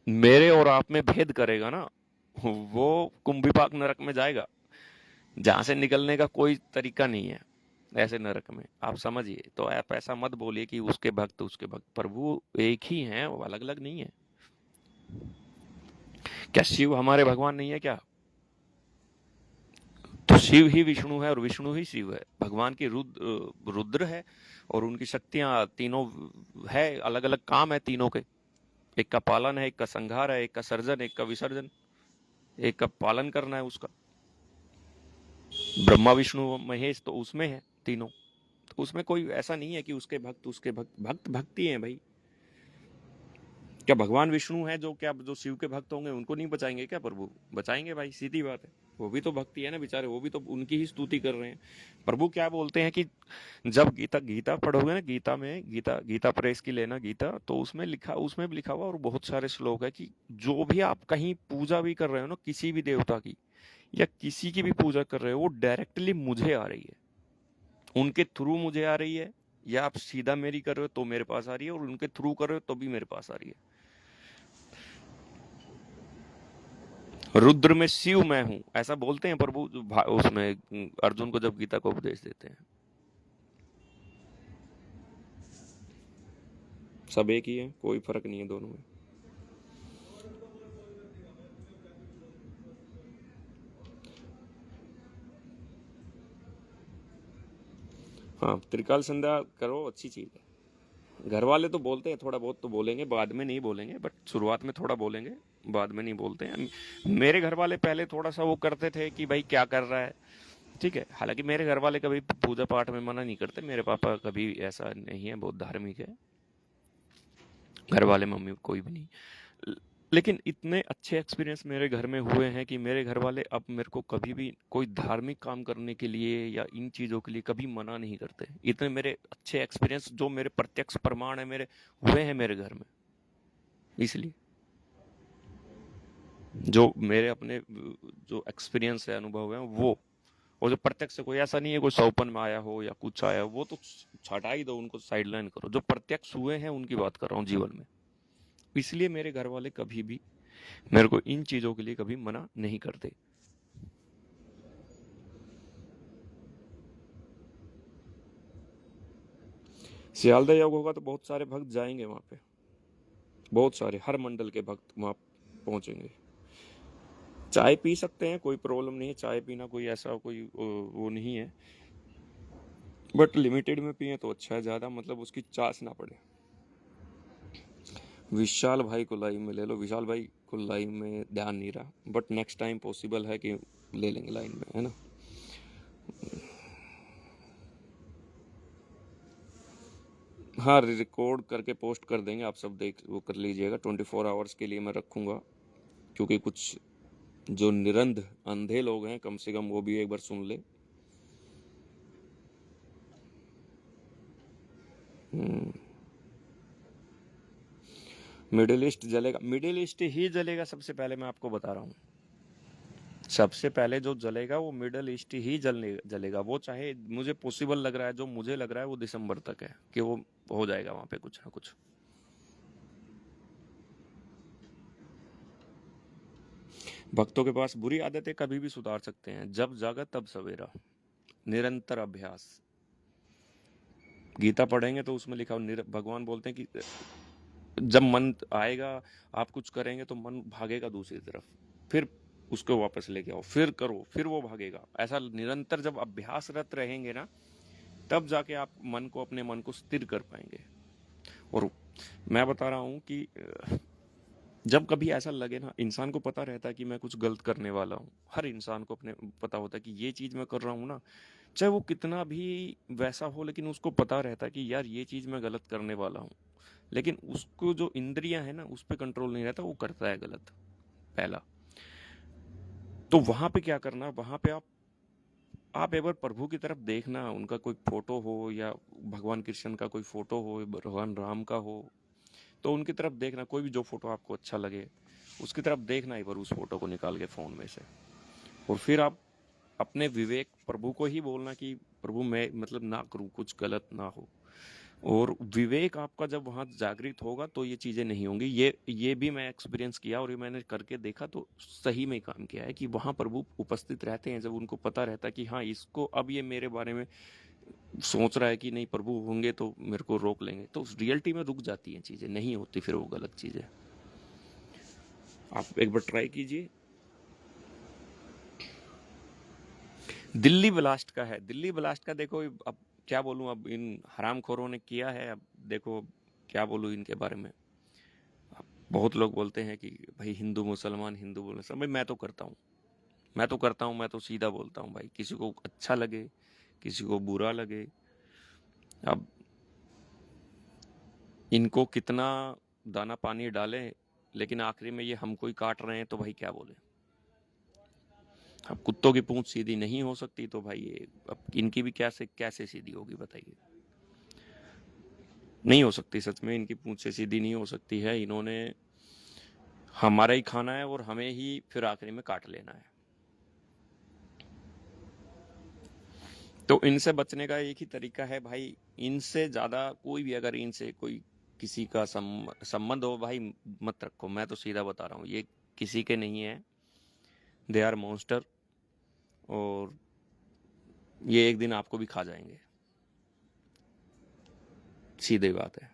मेरे और आप में भेद करेगा ना, वो कुंभिपाक नरक में जाएगा, जहां से निकलने का कोई तरीका नहीं है ऐसे नरक में, आप समझिए। तो आप ऐसा मत बोलिए कि उसके भक्त उसके भक्त, प्रभु एक ही हैं, वो अलग अलग नहीं है। क्या शिव हमारे भगवान नहीं है क्या? तो शिव ही विष्णु है और विष्णु ही शिव है, भगवान की रुद्र है, और उनकी शक्तियां तीनों है, अलग अलग काम है तीनों के, एक का पालन है, एक का संहार है, एक का सर्जन, एक का विसर्जन, एक का पालन करना है उसका। ब्रह्मा विष्णु महेश तो उसमें है तीनों, तो उसमें कोई ऐसा नहीं है कि उसके भक्त उसके भक्त, भक्त भक्ति है भाई। क्या भगवान विष्णु है जो, क्या जो शिव के भक्त होंगे उनको नहीं बचाएंगे क्या प्रभु? बचाएंगे भाई, सीधी बात है, वो भी तो भक्ति है ना बेचारे, वो भी तो उनकी ही स्तुति कर रहे हैं। प्रभु क्या बोलते हैं कि जब गीता गीता पढ़ोगे ना, गीता में, गीता प्रेस की लेना गीता, तो उसमें लिखा, उसमें भी लिखा हुआ और बहुत सारे श्लोक है कि जो भी आप कहीं पूजा भी कर रहे हो ना, किसी भी देवता की या किसी की भी पूजा कर रहे हो, वो डायरेक्टली मुझे आ रही है, उनके थ्रू मुझे आ रही है, या आप सीधा मेरी कर रहे हो तो मेरे पास आ रही है, और उनके थ्रू कर रहे हो तो भी मेरे पास आ रही है। रुद्र में शिव मैं हूं, ऐसा बोलते हैं प्रभु उसमें अर्जुन को जब गीता को उपदेश देते हैं। सब एक ही है, कोई फर्क नहीं है दोनों में। हाँ, त्रिकाल संध्या करो, अच्छी चीज़ है। घर वाले तो बोलते हैं, थोड़ा बहुत तो बोलेंगे, बाद में नहीं बोलेंगे, बट शुरुआत में थोड़ा बोलेंगे, बाद में नहीं बोलते हैं। मेरे घर वाले पहले थोड़ा सा वो करते थे कि भाई क्या कर रहा है, ठीक है। हालांकि मेरे घर वाले कभी पूजा पाठ में मना नहीं करते, मेरे पापा कभी ऐसा नहीं है, बहुत धार्मिक है घर वाले, मम्मी कोई भी नहीं। ल- लेकिन इतने अच्छे एक्सपीरियंस मेरे घर में हुए हैं कि मेरे घर वाले अब मेरे को कभी भी कोई धार्मिक काम करने के लिए या इन चीज़ों के लिए कभी मना नहीं करते। इतने मेरे अच्छे एक्सपीरियंस जो मेरे प्रत्यक्ष प्रमाण है मेरे, हुए हैं मेरे घर में। इसलिए जो मेरे अपने जो एक्सपीरियंस है, अनुभव है वो, और जो प्रत्यक्ष से, कोई ऐसा नहीं है कोई सौपन में आया हो या कुछ आया हो, वो तो छटा ही दो, उनको साइडलाइन करो। जो प्रत्यक्ष हुए हैं उनकी बात कर रहा हूँ जीवन में। इसलिए मेरे घर वाले कभी भी मेरे को इन चीजों के लिए कभी मना नहीं करते। सियालदह योग होगा तो बहुत सारे भक्त जाएंगे वहां पे, बहुत सारे, हर मंडल के भक्त वहां पहुंचेंगे। चाय पी सकते हैं, कोई प्रॉब्लम नहीं है, चाय पीना कोई ऐसा कोई वो नहीं है, बट लिमिटेड में पिए तो अच्छा है, ज्यादा मतलब उसकी चास ना पड़े। विशाल भाई को लाइव में ले लो, विशाल भाई को लाइव में ध्यान नहीं रहा, बट नेक्स्ट टाइम पॉसिबल है कि ले लेंगे लाइन में, है ना। हाँ, रिकॉर्ड करके पोस्ट कर देंगे, आप सब देख वो कर लीजिएगा। 24 आवर्स के लिए मैं रखूंगा, क्योंकि कुछ जो निरंध अंधे लोग हैं, कम से कम वो भी एक बार सुन ले। मिडिल ईस्ट जलेगा, मिडिल ईस्ट ही जलेगा, सबसे पहले मैं आपको बता रहा हूँ। सबसे पहले जो जलेगा वो मिडल ईस्ट ही जलेगा। वो चाहे, मुझे पॉसिबल लग रहा है, जो मुझे लग रहा है वो दिसंबर तक है कि वो हो जाएगा वहां पे कुछ ना कुछ। भक्तों के पास बुरी आदतें कभी भी सुधार सकते हैं, जब जागा तब सवेरा, निरंतर अभ्यास। गीता पढ़ेंगे तो उसमें लिखा हो, भगवान बोलते हैं कि जब मन आएगा, आप कुछ करेंगे तो मन भागेगा दूसरी तरफ, फिर उसको वापस लेके आओ, फिर करो, फिर वो भागेगा। ऐसा निरंतर जब अभ्यासरत रहेंगे ना, तब जाके आप मन को, अपने मन को स्थिर कर पाएंगे। और मैं बता रहा हूं कि जब कभी ऐसा लगे ना, इंसान को पता रहता है कि मैं कुछ गलत करने वाला हूँ, हर इंसान को अपने पता होता है कि ये चीज मैं कर रहा हूँ ना, चाहे वो कितना भी वैसा हो, लेकिन उसको पता रहता है कि यार ये चीज मैं गलत करने वाला हूँ। लेकिन उसको जो इंद्रियां है ना, उस पर कंट्रोल नहीं रहता, वो करता है गलत, पहला। तो वहां पे क्या करना, वहां पे आप एक बार प्रभु की तरफ देखना, उनका कोई फोटो हो या भगवान कृष्ण का कोई फोटो हो, भगवान राम का हो, तो उनकी तरफ देखना, कोई भी जो फोटो आपको अच्छा लगे उसकी तरफ देखना एक बार, उस फोटो को निकाल के फोन में से। और फिर आप अपने विवेक प्रभु को ही बोलना कि प्रभु मैं मतलब ना करूं, कुछ गलत ना हो। और विवेक आपका जब वहां जागृत होगा तो ये चीजें नहीं होंगी। ये भी मैं एक्सपीरियंस किया और ये मैंने करके देखा, तो सही में काम किया है कि वहां प्रभु उपस्थित रहते हैं, जब उनको पता रहता है कि हाँ इसको अब ये मेरे बारे में सोच रहा है कि नहीं प्रभु होंगे तो मेरे को रोक लेंगे, तो रियलिटी में रुक जाती हैं चीजें, नहीं होती फिर वो गलत चीजें। आप एक बार ट्राई कीजिए। दिल्ली ब्लास्ट का है, दिल्ली ब्लास्ट का देखो, अब क्या बोलूं, अब इन हरामखोरों ने किया है, अब देखो क्या बोलूं इनके बारे में। अब बहुत लोग बोलते हैं कि भाई हिंदू मुसलमान, हिंदू मुसलमान, भाई मैं तो करता हूँ, मैं तो करता हूँ, मैं तो सीधा बोलता हूँ भाई, किसी को अच्छा लगे किसी को बुरा लगे। अब इनको कितना दाना पानी डालें, लेकिन आखिरी में ये हमको ही काट रहे हैं, तो भाई क्या बोले। अब कुत्तों की पूंछ सीधी नहीं हो सकती, तो भाई ये अब इनकी भी कैसे कैसे सीधी होगी बताइए। नहीं हो सकती, सच में इनकी पूंछ से सीधी नहीं हो सकती है। इन्होंने हमारा ही खाना है और हमें ही फिर आखिरी में काट लेना है। तो इनसे बचने का एक ही तरीका है भाई, इनसे ज्यादा कोई भी अगर इनसे कोई किसी का संबंध हो भाई, मत रखो। मैं तो सीधा बता रहा हूँ, ये किसी के नहीं है, दे आर मॉन्स्टर। और ये एक दिन आपको भी खा जाएंगे, सीधी बात है।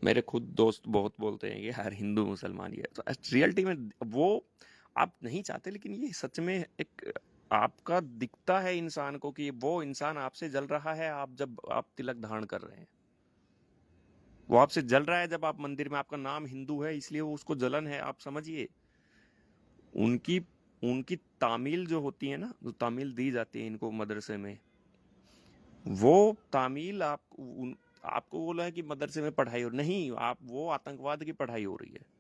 मेरे खुद दोस्त बहुत बोलते हैं कि यार हिंदू मुसलमान, ये तो रियलिटी में वो आप नहीं चाहते, लेकिन ये सच में एक आपका दिखता है इंसान को कि वो इंसान आपसे जल रहा है, आप जब आप तिलक धारण कर रहे हैं, वो आपसे जल रहा है जब आप मंदिर में, आपका नाम हिंदू है इसलिए वो उसको जलन है, आप समझिए। उनकी उनकी तामील जो होती है ना, जो तामील दी जाती है इनको मदरसे में, वो तामील आपको बोला है कि मदरसे में पढ़ाई हो, नहीं, आप वो आतंकवाद की पढ़ाई हो रही है।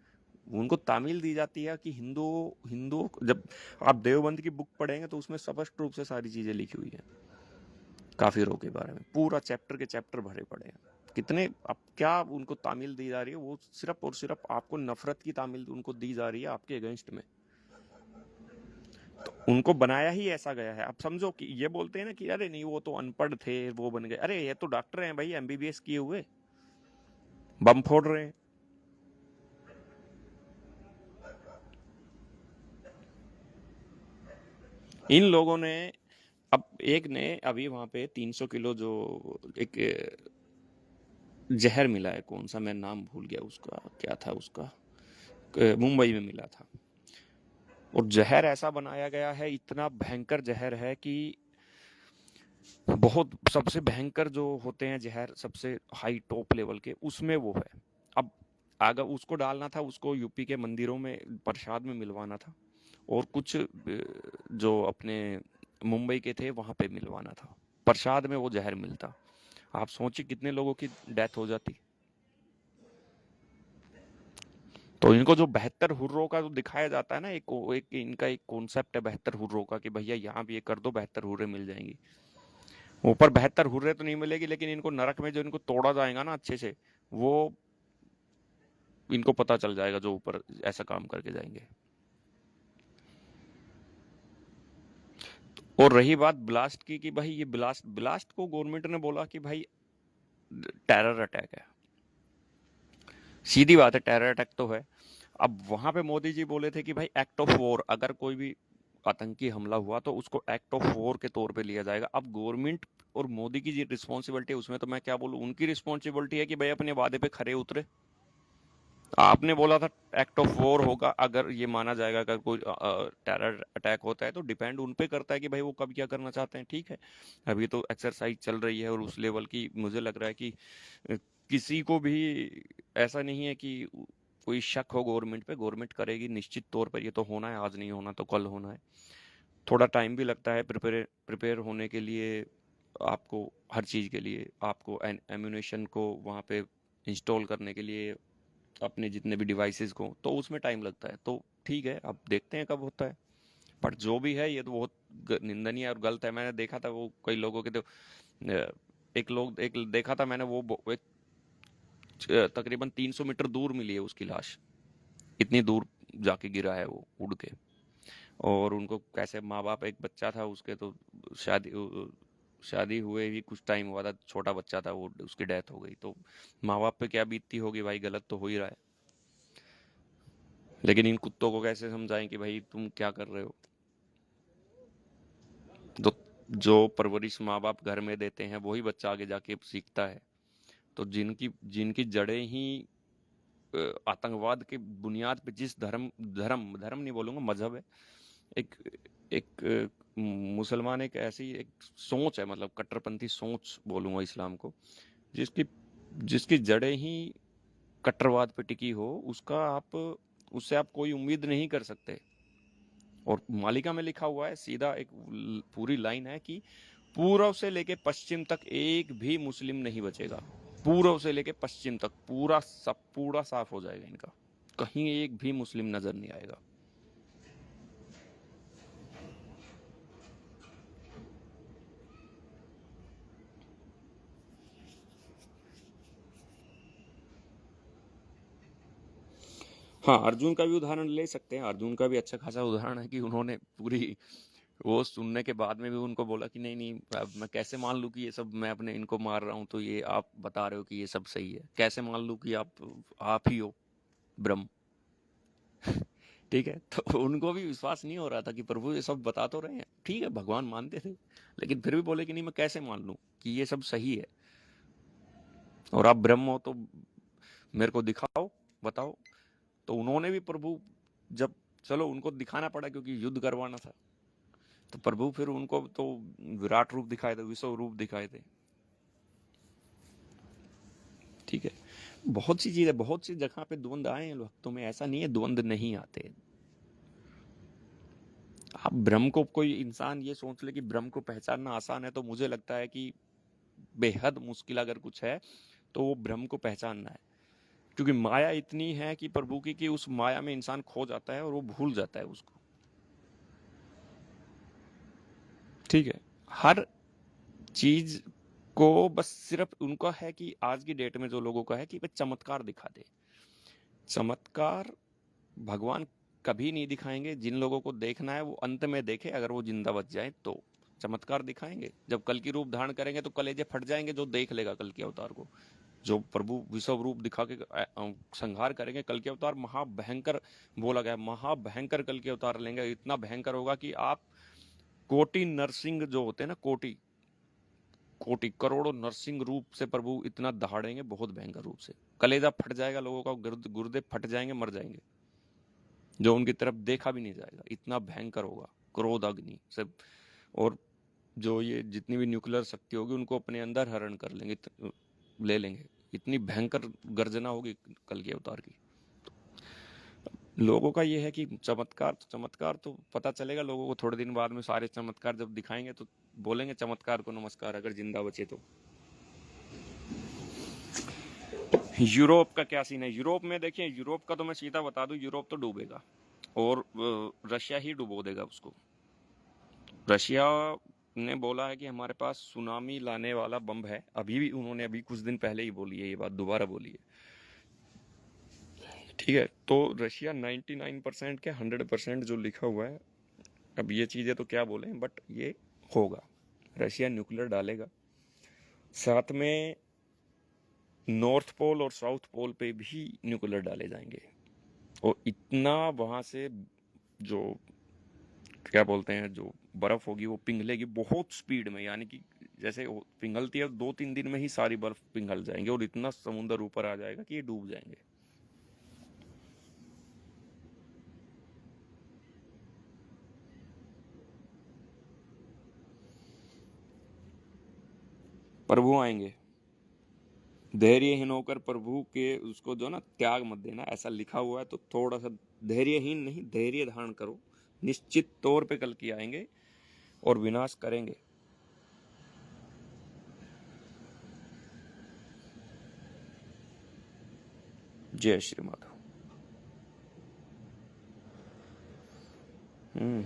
उनको तामील दी जाती है कि हिंदू हिंदू जब आप देवबंद की बुक पढ़ेंगे तो उसमें स्पष्ट रूप से सारी चीजें लिखी हुई है काफिरों के बारे में, पूरा चैप्टर के चैप्टर भरे पड़े हैं। कितने, अब क्या उनको तामील दी जा रही है, वो सिर्फ और सिर्फ आपको नफरत की तामील उनको दी जा रही है आपके अगेंस्ट में। तो उनको बनाया ही ऐसा गया है। आप समझो कि ये बोलते हैं ना कि अरे नहीं वो तो अनपढ़ थे वो बन गए, अरे ये तो डॉक्टर हैं भाई, एमबीबीएस किए हुए, बम फोड़ रहे हैं। इन लोगों ने, अब एक ने अभी वहां पे 300 किलो जो एक जहर मिला है, कौन सा मैं नाम भूल गया उसका, क्या था उसका, मुंबई में मिला था। और जहर ऐसा बनाया गया है, इतना भयंकर जहर है कि बहुत, सबसे भयंकर जो होते हैं जहर सबसे हाई टॉप लेवल के, उसमें वो है। अब अगर उसको डालना था, उसको यूपी के मंदिरों में प्रसाद में मिलवाना था, और कुछ जो अपने मुंबई के थे वहां पे मिलवाना था, प्रसाद में वो जहर मिलता। आप सोचिए कितने लोगों की डेथ हो जाती। तो इनको जो 72 हुर्रों का जो दिखाया जाता है ना, एक इनका एक कॉन्सेप्ट है 72 हुर्रों का, कि भैया यहाँ भी ये कर दो 72 हुर्रे मिल जाएंगी। ऊपर 72 हुर्रे तो नहीं मिलेगी, लेकिन इनको नरक में जो इनको तोड़ा जाएगा ना अच्छे से, वो इनको पता चल जाएगा जो ऊपर ऐसा काम करके जाएंगे। और रही बात ब्लास्ट की, कि भाई ये ब्लास्ट ब्लास्ट को गवर्नमेंट ने बोला कि भाई टेरर अटैक है। सीधी बात है, टेरर अटैक तो है। अब वहां पे मोदी जी बोले थे कि भाई एक्ट ऑफ वॉर, अगर कोई भी आतंकी हमला हुआ तो उसको एक्ट ऑफ वॉर के तौर पे लिया जाएगा। अब गवर्नमेंट और मोदी की जो रिस्पॉन्सिबिलिटी है उसमें तो मैं क्या बोलूं, उनकी रिस्पॉन्सिबिलिटी है कि भाई अपने वादे पे खरे उतरे। आपने बोला था एक्ट ऑफ वॉर होगा, अगर ये माना जाएगा अगर कोई टेरर अटैक होता है तो डिपेंड उन पे करता है कि भाई वो कब क्या करना चाहते हैं, ठीक है। अभी तो एक्सरसाइज चल रही है और उस लेवल की मुझे लग रहा है कि अ, किसी को भी ऐसा नहीं है कि कोई शक हो गवर्नमेंट पे, गवर्नमेंट करेगी निश्चित तौर पर, ये तो होना है, आज नहीं होना तो कल होना है। थोड़ा टाइम भी लगता है प्रिपेयर प्रिपेयर होने के लिए, आपको हर चीज़ के लिए, आपको एम्यूनेशन को वहाँ पे इंस्टॉल करने के लिए, अपने जितने भी डिवाइसेस को, तो उसमें टाइम लगता है। तो ठीक है, अब देखते हैं कब होता है। बट जो भी है ये तो बहुत निंदनीय और गलत है। मैंने देखा था वो कई लोगों के तो एक देखा था मैंने, एक तकरीबन 300 मीटर दूर मिली है उसकी लाश, इतनी दूर जाके गिरा है वो उड़ के। और उनको कैसे, माँ बाप, एक बच्चा था उसके तो शादी शादी हुए ही कुछ टाइम हुआ था, छोटा बच्चा था वो, उसकी डेथ हो गई। तो माँ बाप पे क्या बीतती होगी भाई, गलत तो हो ही रहा है। लेकिन इन कुत्तों को कैसे समझाएं कि भाई तुम क्या कर रहे हो। तो जो परवरिश माँ बाप घर में देते हैं वही बच्चा आगे जाके सीखता है। तो जिनकी जिनकी जड़ें ही आतंकवाद के बुनियाद पे, जिस धर्म धर्म धर्म नहीं बोलूंगा, मजहब है, एक एक मुसलमान एक ऐसी एक सोच है, मतलब कट्टरपंथी सोच बोलूंगा इस्लाम को, जिसकी जिसकी जड़ें ही कट्टरवाद पे टिकी हो, उसका आप उससे आप कोई उम्मीद नहीं कर सकते। और मालिका में लिखा हुआ है सीधा, एक पूरी लाइन है कि पूर्व से लेके पश्चिम तक एक भी मुस्लिम नहीं बचेगा। पूर्व से लेके पश्चिम तक पूरा साफ हो जाएगा इनका, कहीं एक भी मुस्लिम नजर नहीं आएगा। हाँ, अर्जुन का भी उदाहरण ले सकते हैं। अर्जुन का भी अच्छा खासा उदाहरण है कि उन्होंने पूरी, वो सुनने के बाद में भी उनको बोला कि नहीं नहीं, अब मैं कैसे मान लूँ कि ये सब, मैं अपने इनको मार रहा हूँ तो ये आप बता रहे हो कि ये सब सही है, कैसे मान लूँ कि आप ही हो ब्रह्म। ठीक है, तो उनको भी विश्वास नहीं हो रहा था कि प्रभु ये सब बता तो रहे हैं, ठीक है, भगवान मानते थे, लेकिन फिर भी बोले कि नहीं, मैं कैसे मान लूँ कि ये सब सही है, और आप ब्रह्म हो तो मेरे को दिखाओ, बताओ। तो उन्होंने भी प्रभु, जब, चलो उनको दिखाना पड़ा क्योंकि युद्ध करवाना था, तो प्रभु फिर उनको तो विराट रूप दिखाए थे, विश्व रूप दिखाए थे। ठीक है, बहुत सी चीजें, बहुत सी जगह पे द्वंद आए हैं भक्तों में, ऐसा नहीं है द्वंद नहीं आते। आप ब्रह्म को, कोई इंसान ये सोच ले कि ब्रह्म को पहचानना आसान है, तो मुझे लगता है कि बेहद मुश्किल अगर कुछ है तो वो ब्रह्म को पहचानना है। क्योंकि माया इतनी है कि प्रभु की, कि उस माया में इंसान खो जाता है और वो भूल जाता है उसको। ठीक है, हर चीज को बस सिर्फ उनका है कि आज की डेट में जो लोगों का है कि वे चमत्कार दिखा दे। चमत्कार भगवान कभी नहीं दिखाएंगे। जिन लोगों को देखना है वो अंत में देखे, अगर वो जिंदा बच जाए तो चमत्कार दिखाएंगे। जब कल की रूप धारण करेंगे तो कलेजे फट जाएंगे जो देख लेगा कल के अवतार को। जो प्रभु विश्व रूप दिखा के संहार करेंगे कल के अवतार, महाभयंकर बोला गया, महाभयंकर कल के अवतार लेंगे। इतना भयंकर होगा कि आप कोटि नरसिंह जो होते हैं ना, कोटि कोटि करोड़ों नरसिंह रूप से प्रभु इतना दहाड़ेंगे, बहुत भयंकर रूप से। कलेजा फट जाएगा लोगों का, गुर्दे फट जाएंगे, मर जाएंगे, जो उनकी तरफ देखा भी नहीं जाएगा, इतना भयंकर होगा क्रोध अग्नि से। और जो ये जितनी भी न्यूक्लियर शक्ति होगी उनको अपने अंदर हरण कर लेंगे, ले लेंगे। इतनी भयंकर गर्जना होगी कल के अवतार की। लोगों का ये है कि चमत्कार, चमत्कार तो पता चलेगा लोगों को थोड़े दिन बाद में। सारे चमत्कार जब दिखाएंगे तो बोलेंगे चमत्कार को नमस्कार, अगर जिंदा बचे तो। यूरोप का क्या सीन है? यूरोप में देखिए, यूरोप का तो मैं सीधा बता दूं, यूरोप तो डूबेगा और रशिया ही डुबो देगा उसको। रशिया ने बोला है कि हमारे पास सुनामी लाने वाला बम है। अभी भी उन्होंने अभी कुछ दिन पहले ही बोली है ये बात, दोबारा बोली है। ठीक है, तो रशिया 99% के 100% जो लिखा हुआ है, अब ये चीजें तो क्या बोले, बट ये होगा। रशिया न्यूक्लियर डालेगा, साथ में नॉर्थ पोल और साउथ पोल पे भी न्यूक्लियर डाले जाएंगे। और इतना वहां से जो क्या बोलते हैं, जो बर्फ होगी वो पिघलेगी बहुत स्पीड में। यानी कि जैसे पिघलती है 2-3 दिन में ही सारी बर्फ पिघल जाएंगे और इतना समुद्र ऊपर आ जाएगा कि ये डूब जाएंगे। प्रभु आएंगे, धैर्यहीन होकर प्रभु के उसको जो ना त्याग मत देना, ऐसा लिखा हुआ है। तो थोड़ा सा धैर्यहीन नहीं, धैर्य धारण करो। निश्चित तौर पे कल की आएंगे और विनाश करेंगे। जय श्री माधव। हम्म।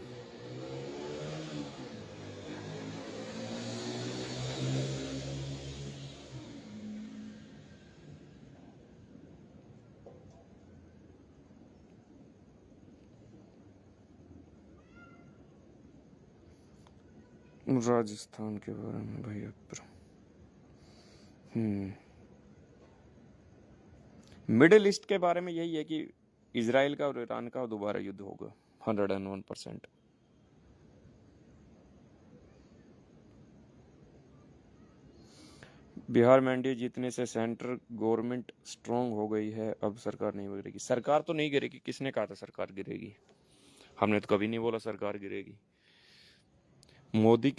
राजस्थान के बारे में भैया, मिडिल ईस्ट के बारे में यही है कि इजराइल का और ईरान का दोबारा युद्ध होगा, 101%। बिहार में एनडीए जीतने से सेंट्रल गवर्नमेंट स्ट्रांग हो गई है, अब सरकार नहीं गिरेगी। सरकार तो नहीं गिरेगी, किसने कहा था सरकार गिरेगी? हमने तो कभी नहीं बोला सरकार गिरेगी। मोदी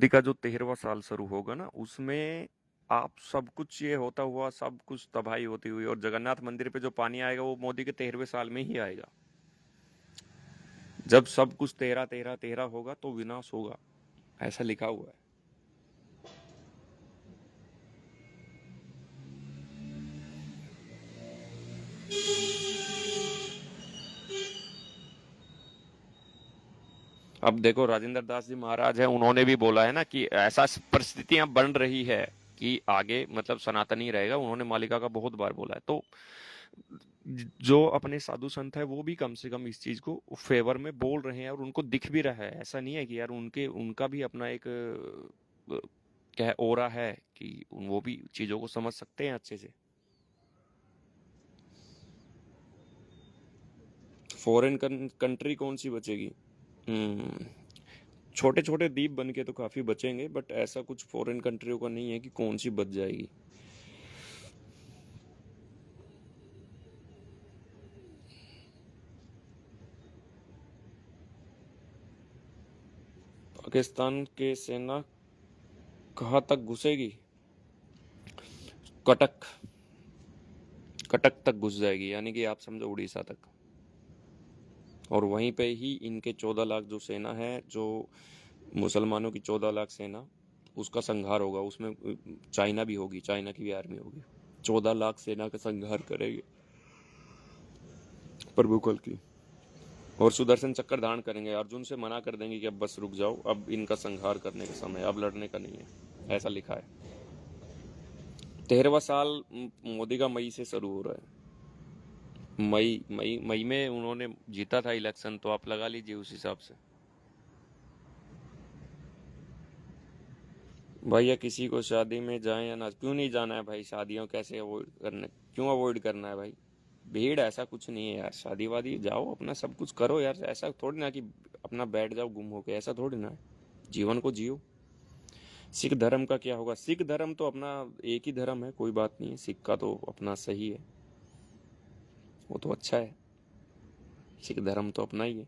का जो 13वां साल शुरू होगा ना, उसमें आप सब कुछ ये होता हुआ, सब कुछ तबाही होती हुई, और जगन्नाथ मंदिर पे जो पानी आएगा वो मोदी के 13वें साल में ही आएगा। जब सब कुछ 13 13 13 होगा तो विनाश होगा, ऐसा लिखा हुआ है। अब देखो, राजेंद्र दास जी महाराज है, उन्होंने भी बोला है ना कि ऐसा परिस्थितियां बन रही है कि आगे मतलब सनातन ही रहेगा। उन्होंने मालिका का बहुत बार बोला है। तो जो अपने साधु संत है वो भी कम से कम इस चीज को फेवर में बोल रहे हैं और उनको दिख भी रहा है। ऐसा नहीं है कि यार उनके उनका भी अपना एक क्या ओरा है कि वो भी चीजों को समझ सकते हैं अच्छे से। फॉरेन कंट्री कौन सी बचेगी? हम्म। छोटे छोटे द्वीप बन के तो काफी बचेंगे, बट ऐसा कुछ फॉरेन कंट्रियों का नहीं है कि कौन सी बच जाएगी। पाकिस्तान के सेना कहाँ तक घुसेगी? कटक, कटक तक घुस जाएगी, यानी कि आप समझो उड़ीसा तक। और वहीं पे ही इनके 14 लाख जो सेना है, जो मुसलमानों की 14 लाख सेना, उसका संहार होगा। उसमें चाइना भी होगी, चाइना की भी आर्मी होगी। 14 लाख सेना का संहार करेंगे प्रभु कल की। और सुदर्शन चक्र धारण करेंगे, अर्जुन से मना कर देंगे कि अब बस रुक जाओ, अब इनका संहार करने का समय, अब लड़ने का नहीं है, ऐसा लिखा है। 13वां साल मोदी का मई से शुरू हो रहा है। मई में उन्होंने जीता था इलेक्शन, तो आप लगा लीजिए उस हिसाब से। भैया किसी को शादी में जाए या ना, क्यों नहीं जाना है भाई? शादियों कैसे अवॉइड करना, क्यों अवॉइड करना है भाई? भीड़ ऐसा कुछ नहीं है यार, शादी वादी जाओ, अपना सब कुछ करो यार। ऐसा थोड़ी ना कि अपना बैठ जाओ गुम होके, ऐसा थोड़ी ना है। जीवन को जियो। सिख धर्म का क्या होगा? सिख धर्म तो अपना एक ही धर्म है, कोई बात नहीं है। सिख का तो अपना सही है, वो तो अच्छा है। सिख धर्म तो अपना ही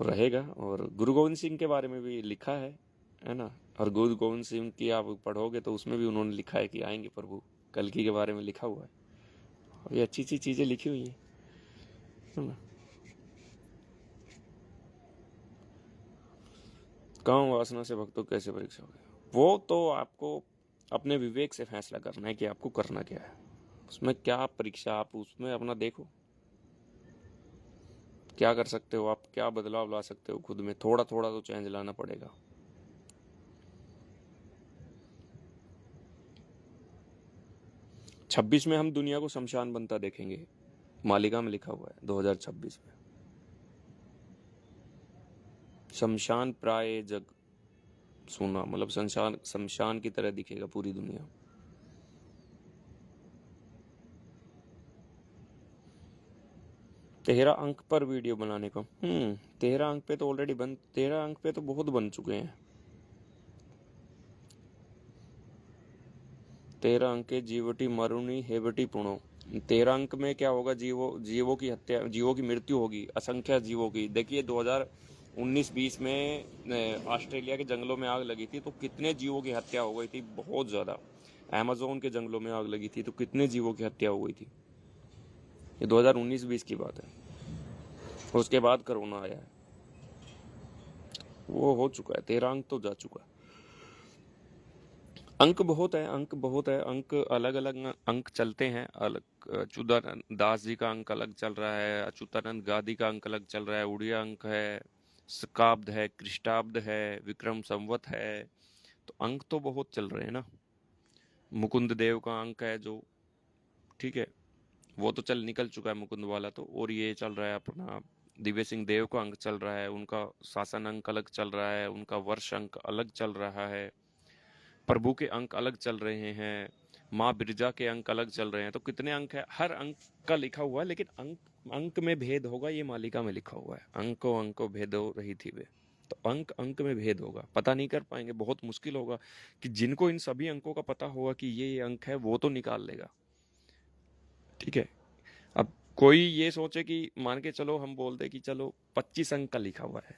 रहेगा। और गुरु गोविंद सिंह के बारे में भी लिखा है ना। और गुरु गोविंद सिंह की आप पढ़ोगे तो उसमें भी उन्होंने लिखा है कि आएंगे प्रभु, कल्कि के बारे में लिखा हुआ है। और ये अच्छी अच्छी चीजें लिखी हुई है ना। काम वासना से भक्तों कैसे परीक्षा होगी? वो तो आपको अपने विवेक से फैसला करना है कि आपको करना क्या है। उसमें क्या परीक्षा, आप उसमें अपना देखो क्या कर सकते हो, आप क्या बदलाव ला सकते हो खुद में। थोड़ा थोड़ा तो चेंज लाना पड़ेगा। 26 में हम दुनिया को शमशान बनता देखेंगे, मालिका में लिखा हुआ है 2026 में। शमशान प्राय जग सोना, मतलब शमशान, शमशान की तरह दिखेगा पूरी दुनिया। तेरह अंक पर वीडियो बनाने का 13 अंक पे तो ऑलरेडी 13 अंक पे तो बहुत बन चुके हैं। 13 अंक के जीवटी मरुनी हेवटी पुणो। 13 अंक में क्या होगा? जीवों की हत्या, जीवों की मृत्यु होगी, असंख्य जीवों की। देखिए 2019-20 में ऑस्ट्रेलिया के जंगलों में आग लगी थी तो कितने जीवों की हत्या हो गई थी, बहुत ज्यादा। अमेज़न के जंगलों में आग लगी थी तो कितने जीवों की हत्या हो गई थी। ये 2019-20 की बात है। उसके बाद कोरोना आया है, वो हो चुका है। 13 अंक तो जा चुका है। अंक बहुत है, अंक बहुत है, अंक अलग अलग अंक चलते हैं अलग। अच्युतानंद दास जी का अंक अलग चल रहा है, अच्युतानंद गादी का अंक अलग चल रहा है, उड़िया अंक है, शकाब्द है, कृष्टाब्द है, विक्रम संवत है। तो अंक तो बहुत चल रहे हैं ना। मुकुंद देव का अंक है जो, ठीक है, वो तो चल निकल चुका है मुकुंद वाला तो। और ये चल रहा है अपना दिव्य सिंह देव का अंक चल रहा है, उनका शासन अंक अलग चल रहा है, उनका वर्ष अंक अलग चल रहा है, प्रभु के अंक अलग चल रहे हैं, माँ बिरजा के अंक अलग चल रहे हैं। तो कितने अंक है? हर अंक का लिखा हुआ है, लेकिन अंक अंक में भेद होगा, ये मालिका में लिखा हुआ है। अंको भेदो रही थी वे। तो अंक अंक में भेद होगा, पता नहीं कर पाएंगे, बहुत मुश्किल होगा कि जिनको इन सभी अंकों का पता होगा कि ये अंक है, वो तो निकाल लेगा। ठीक है। अब कोई ये सोचे कि मान के चलो, हम बोल दे कि चलो 25 अंक का लिखा हुआ है,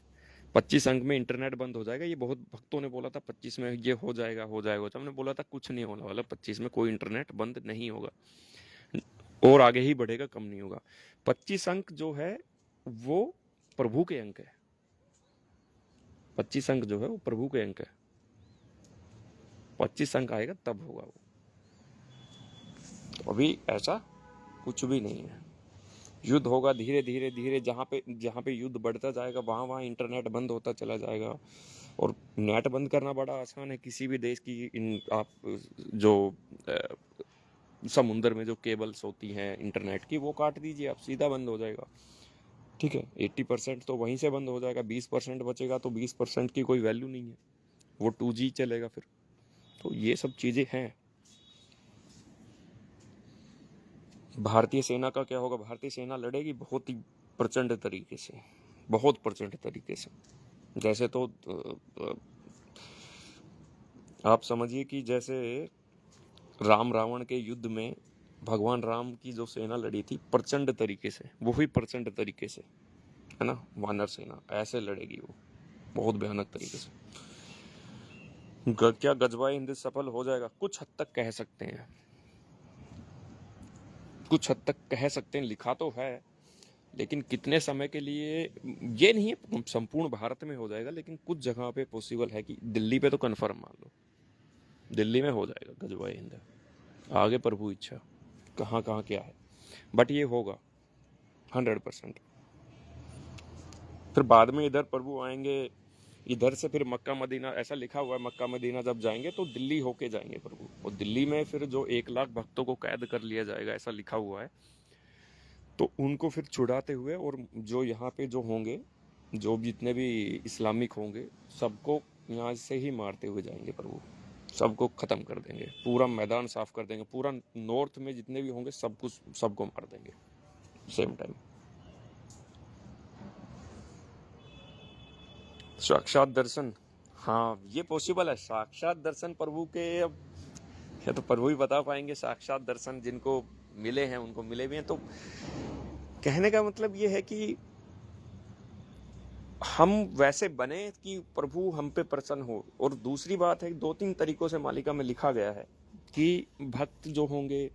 25 अंक में इंटरनेट बंद हो जाएगा। ये बहुत भक्तों ने बोला था 25 में ये हो जाएगा, हो जाएगा। तो हमने बोला था कुछ नहीं होने वाला, 25 में कोई इंटरनेट बंद नहीं होगा, और आगे ही बढ़ेगा, कम नहीं होगा। 25 अंक जो है वो प्रभु के अंक है। 25 अंक जो है वो प्रभु के अंक है। 25 अंक आएगा तब होगा वो। तो अभी ऐसा कुछ भी नहीं है। युद्ध होगा धीरे धीरे धीरे, जहाँ पे युद्ध बढ़ता जाएगा वहाँ वहाँ इंटरनेट बंद होता चला जाएगा। और नेट बंद करना बड़ा आसान है, किसी भी देश की आप जो समुद्र में जो केबल्स होती हैं इंटरनेट की, वो काट दीजिए आप, सीधा बंद हो जाएगा। ठीक है, 80% तो वहीं से बंद हो जाएगा, 20% बचेगा। तो 20% की कोई वैल्यू नहीं है, वो 2G चलेगा फिर। तो ये सब चीज़ें हैं। भारतीय सेना का क्या होगा? भारतीय सेना लड़ेगी बहुत ही प्रचंड तरीके से, बहुत प्रचंड तरीके से। जैसे तो आप समझिए कि जैसे राम रावण के युद्ध में भगवान राम की जो सेना लड़ी थी प्रचंड तरीके से, वो भी प्रचंड तरीके से। है ना, वानर सेना ऐसे लड़ेगी वो, बहुत भयानक तरीके से। क्या गजवाए हिंद सफल हो जाएगा? कुछ हद तक कह सकते हैं, कुछ हद तक कह सकते हैं, लिखा तो है, लेकिन कितने समय के लिए ये नहीं है संपूर्ण भारत में हो जाएगा, लेकिन कुछ जगह पे पॉसिबल है कि दिल्ली पे तो कन्फर्म मान लो, दिल्ली में हो जाएगा गजवाए हिंद। आगे प्रभु इच्छा, कहाँ कहाँ क्या है, बट ये होगा 100%। फिर बाद में इधर प्रभु आएंगे, इधर से फिर मक्का मदीना, ऐसा लिखा हुआ है मक्का मदीना जब जाएंगे तो दिल्ली होके जाएंगे प्रभु, और दिल्ली में फिर जो 1 लाख भक्तों को कैद कर लिया जाएगा, ऐसा लिखा हुआ है, तो उनको फिर छुड़ाते हुए, और जो यहाँ पे जो होंगे, जो जितने भी इस्लामिक होंगे, सबको यहाँ से ही मारते हुए जाएंगे प्रभु, सबको ख़त्म कर देंगे, पूरा मैदान साफ कर देंगे, पूरा नॉर्थ में जितने भी होंगे सब कुछ, सबको मार देंगे सेम टाइम। साक्षात दर्शन, हाँ ये पॉसिबल है, साक्षात दर्शन प्रभु के। अब ये तो प्रभु ही बता पाएंगे, साक्षात दर्शन जिनको मिले हैं उनको मिले भी हैं। तो कहने का मतलब ये है कि हम वैसे बने कि प्रभु हम पे प्रसन्न हो। और दूसरी बात है, 2-3 तरीकों से मालिका में लिखा गया है कि भक्त जो होंगे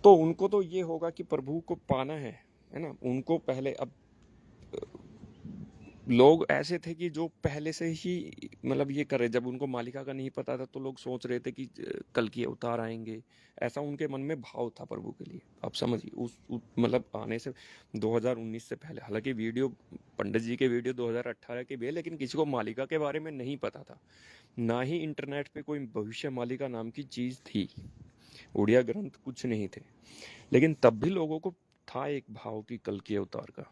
तो उनको तो ये होगा कि प्रभु को पाना है ना, उनको पहले। अब लोग ऐसे थे कि जो पहले से ही मतलब ये करे, जब उनको मालिका का नहीं पता था तो लोग सोच रहे थे कि कल की अवतार आएंगे, ऐसा उनके मन में भाव था प्रभु के लिए। आप समझिए मतलब आने से 2019 से पहले, हालांकि वीडियो पंडित जी के वीडियो 2018 के भी है, लेकिन किसी को मालिका के बारे में नहीं पता था, ना ही इंटरनेट पे कोई भविष्य मालिका नाम की चीज़ थी, उड़िया ग्रंथ कुछ नहीं थे, लेकिन तब भी लोगों को था एक भाव की कल की अवतार का।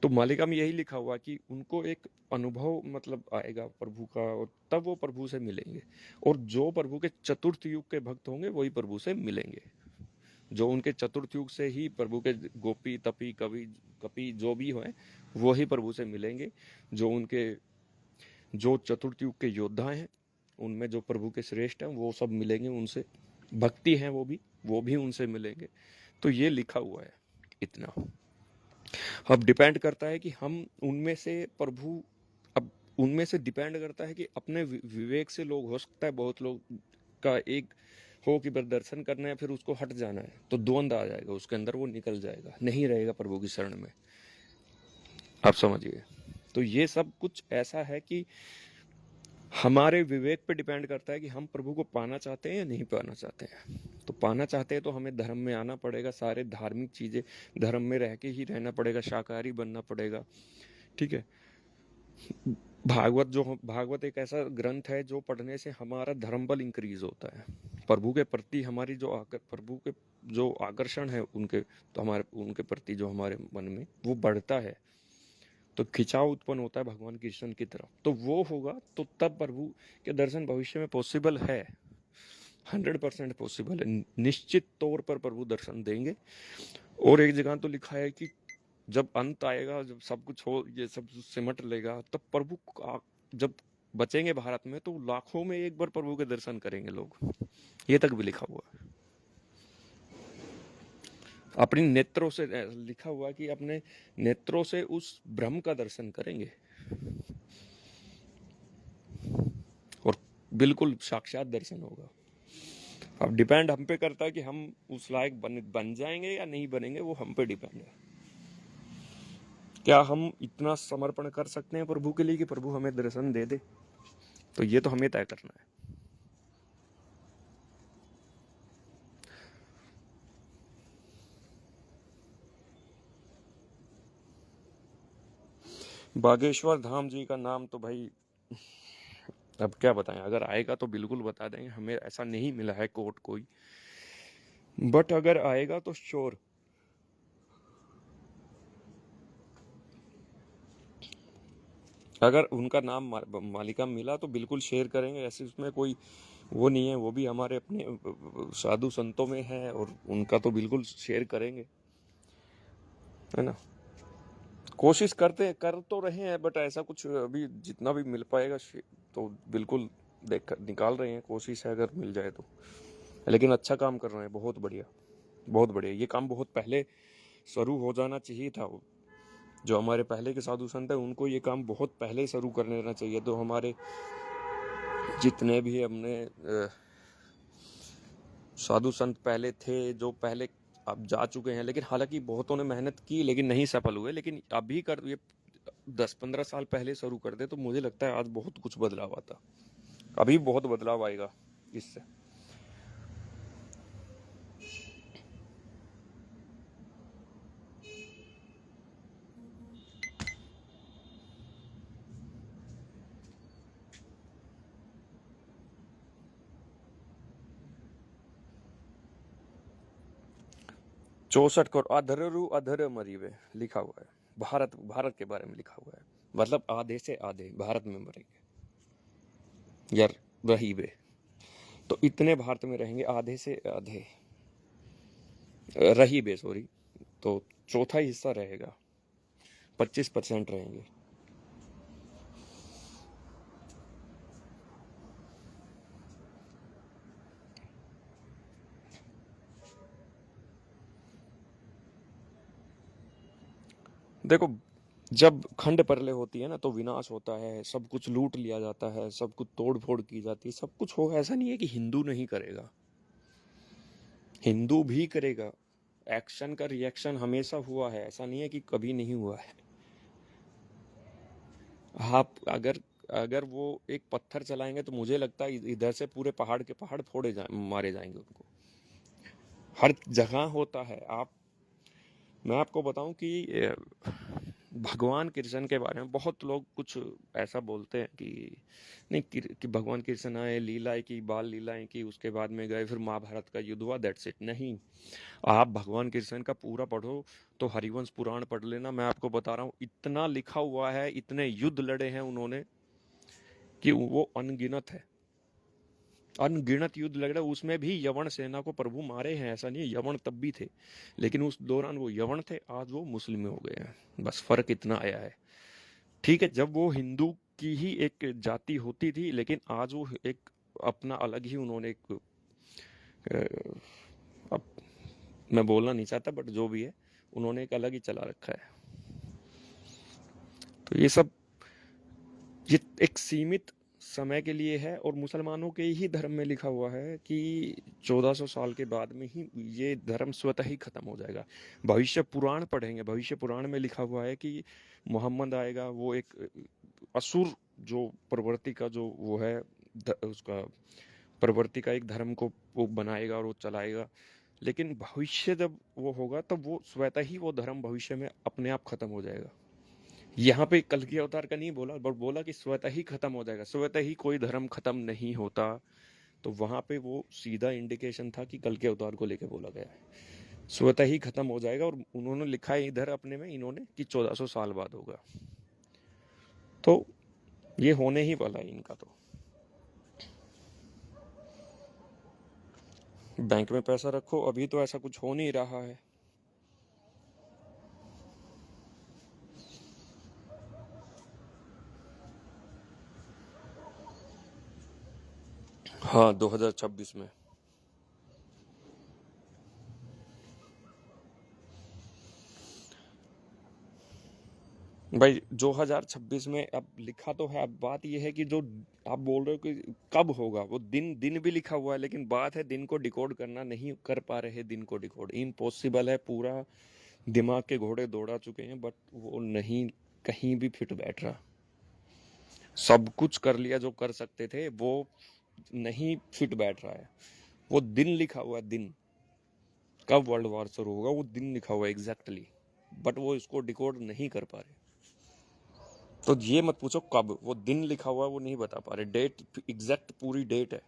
तो मालिका में यही लिखा हुआ कि उनको एक अनुभव मतलब आएगा प्रभु का, और तब वो प्रभु से मिलेंगे। और जो प्रभु के चतुर्थ युग के भक्त होंगे वही प्रभु से मिलेंगे, जो उनके चतुर्थ युग से ही प्रभु के गोपी तपी कवि कपि जो भी हैं वो ही प्रभु से मिलेंगे। जो चतुर्थ युग के योद्धा हैं उनमें जो प्रभु के श्रेष्ठ हैं वो सब मिलेंगे उनसे, भक्ति हैं वो भी उनसे मिलेंगे। तो ये लिखा हुआ है इतना। अब डिपेंड करता है कि हम उनमें से प्रभु, अब उनमें से डिपेंड करता है कि अपने विवेक से लोग, हो सकता है बहुत लोग का एक हो कि बस दर्शन करना है फिर उसको हट जाना है, तो द्वंद आ जाएगा उसके अंदर, वो निकल जाएगा, नहीं रहेगा प्रभु की शरण में। आप समझिए। तो ये सब कुछ ऐसा है कि हमारे विवेक पे डिपेंड करता है कि हम प्रभु को पाना चाहते हैं या नहीं पाना चाहते हैं। तो पाना चाहते हैं तो हमें धर्म में आना पड़ेगा, सारे धार्मिक चीज़ें धर्म में रह के ही रहना पड़ेगा, शाकाहारी बनना पड़ेगा, ठीक है। भागवत एक ऐसा ग्रंथ है जो पढ़ने से हमारा धर्म बल इंक्रीज होता है, प्रभु के प्रति हमारी प्रभु के जो आकर्षण है उनके, तो हमारे उनके प्रति जो हमारे मन में वो बढ़ता है, तो खिंचाव उत्पन्न होता है भगवान कृष्ण की तरफ। तो वो होगा तो तब प्रभु के दर्शन भविष्य में पॉसिबल है, 100% पॉसिबल है, निश्चित तौर पर प्रभु दर्शन देंगे। और एक जगह तो लिखा है कि जब अंत आएगा, जब सब कुछ हो, ये सब सिमट लेगा, तब प्रभु जब बचेंगे भारत में तो लाखों में एक बार प्रभु के दर्शन करेंगे लोग, ये तक भी लिखा हुआ है। अपने नेत्रों से लिखा हुआ कि अपने नेत्रों से उस ब्रह्म का दर्शन करेंगे, और बिल्कुल साक्षात दर्शन होगा। अब डिपेंड हम पे करता है कि हम उस लायक बन जाएंगे या नहीं बनेंगे, वो हम पे डिपेंड है। क्या हम इतना समर्पण कर सकते हैं प्रभु के लिए कि प्रभु हमें दर्शन दे दे? तो ये तो हमें तय करना है। बागेश्वर धाम जी का नाम तो भाई अब क्या बताएं, अगर आएगा तो बिल्कुल बता देंगे, हमें ऐसा नहीं मिला है कोट कोई, बट अगर आएगा तो श्योर। अगर उनका नाम मालिका मिला तो बिल्कुल शेयर करेंगे, ऐसे उसमें कोई वो नहीं है, वो भी हमारे अपने साधु संतों में है, और उनका तो बिल्कुल शेयर करेंगे, है ना। कोशिश कर तो रहे हैं, बट ऐसा कुछ अभी जितना भी मिल पाएगा तो बिल्कुल देख निकाल रहे हैं, कोशिश है अगर मिल जाए तो। लेकिन अच्छा काम कर रहे हैं, बहुत बढ़िया बहुत बढ़िया। ये काम बहुत पहले शुरू हो जाना चाहिए था, जो हमारे पहले के साधु संत हैं उनको ये काम बहुत पहले शुरू कर लेना चाहिए। तो हमारे जितने भी हमने साधु संत पहले थे, जो पहले अब जा चुके हैं, लेकिन हालांकि बहुतों ने मेहनत की लेकिन नहीं सफल हुए, लेकिन अभी कर ये 10-15 साल पहले शुरू कर दे तो मुझे लगता है आज बहुत कुछ बदलाव आता। अभी बहुत बदलाव आएगा इससे। चौसठ करोड़ अधररु अधर मरीवे लिखा हुआ है। भारत भारत के बारे में लिखा हुआ है, मतलब आधे से आधे भारत में मरेंगे यार रहीबे। तो इतने भारत में रहेंगे, आधे से आधे रहीबे, सॉरी, तो चौथा हिस्सा रहेगा, 25% रहेंगे। देखो, जब खंड परले होती है ना तो विनाश होता है, सब कुछ लूट लिया जाता है, सब कुछ तोड़ फोड़ की जाती है, सब कुछ होगा। ऐसा नहीं है कि हिंदू नहीं करेगा, हिंदू भी करेगा। एक्शन का रिएक्शन हमेशा हुआ है, ऐसा नहीं है कि कभी नहीं हुआ है। आप अगर अगर वो एक पत्थर चलाएंगे तो मुझे लगता है इधर से पूरे पहाड़ के पहाड़ मारे जाएंगे उनको। हर जगह होता है। आप मैं आपको बताऊं कि भगवान कृष्ण के बारे में बहुत लोग कुछ ऐसा बोलते हैं कि नहीं कि भगवान कृष्ण आए, लीलाएं की, बाल लीलाएं की, उसके बाद में गए, फिर महाभारत का युद्ध हुआ, दैट्स इट। नहीं, आप भगवान कृष्ण का पूरा पढ़ो तो हरिवंश पुराण पढ़ लेना। मैं आपको बता रहा हूँ, इतना लिखा हुआ है, इतने युद्ध लड़े हैं उन्होंने कि वो अनगिनत है। अनगिनत युद्ध लड़ रहे, उसमें भी यवन सेना को प्रभु मारे हैं। ऐसा नहीं है, यवन तब भी थे, लेकिन उस दौरान वो यवन थे, आज वो मुस्लिम हो गए हैं। बस फर्क इतना आया है। ठीक है, जब वो हिंदू की ही एक जाति होती थी, लेकिन आज वो एक अपना अलग ही उन्होंने एक अब मैं बोलना नहीं चाहता, बट जो भी है उन्होंने एक अलग ही चला रखा है। तो ये सब ये एक सीमित समय के लिए है, और मुसलमानों के ही धर्म में लिखा हुआ है कि 1400 साल के बाद में ही ये धर्म स्वतः ही खत्म हो जाएगा। भविष्य पुराण पढ़ेंगे, भविष्य पुराण में लिखा हुआ है कि मोहम्मद आएगा, वो एक असुर जो प्रवृत्ति का जो वो है, उसका प्रवृत्ति का एक धर्म को वो बनाएगा और वो चलाएगा। लेकिन भविष्य जब वो होगा तब वो स्वतः ही वो धर्म भविष्य में अपने आप खत्म हो जाएगा। यहाँ पे कल की अवतार का नहीं बोला, बट बोला कि स्वतः ही खत्म हो जाएगा। स्वतः ही कोई धर्म खत्म नहीं होता। तो वहां पे वो सीधा इंडिकेशन था कि कल के अवतार को लेके बोला गया है, स्वतः ही खत्म हो जाएगा। और उन्होंने लिखा है इधर अपने में इन्होंने कि 1400 साल बाद होगा। तो ये होने ही वाला है इनका। तो बैंक में पैसा रखो, अभी तो ऐसा कुछ हो नहीं रहा है। हाँ, 2026 में। भाई 2026 में अब लिखा तो है। अब बात यह है कि जो आप बोल रहे हो कि कब होगा, वो दिन दिन भी लिखा हुआ है, लेकिन बात है दिन को डिकोड करना, नहीं कर पा रहे दिन को डिकोड। इम्पॉसिबल है, पूरा दिमाग के घोड़े दौड़ा चुके हैं, बट वो नहीं कहीं भी फिट बैठ रहा। सब कुछ कर लिया जो कर सकते थे, वो नहीं फिट बैठ रहा है। वो दिन लिखा हुआ है, दिन कब वर्ल्ड वॉर शुरू होगा वो दिन लिखा हुआ है एग्जैक्टली, बट वो इसको डिकोड नहीं कर पा रहे। तो ये मत पूछो कब, वो दिन लिखा हुआ है वो नहीं बता पा रहे, डेट एग्जैक्ट पूरी डेट है।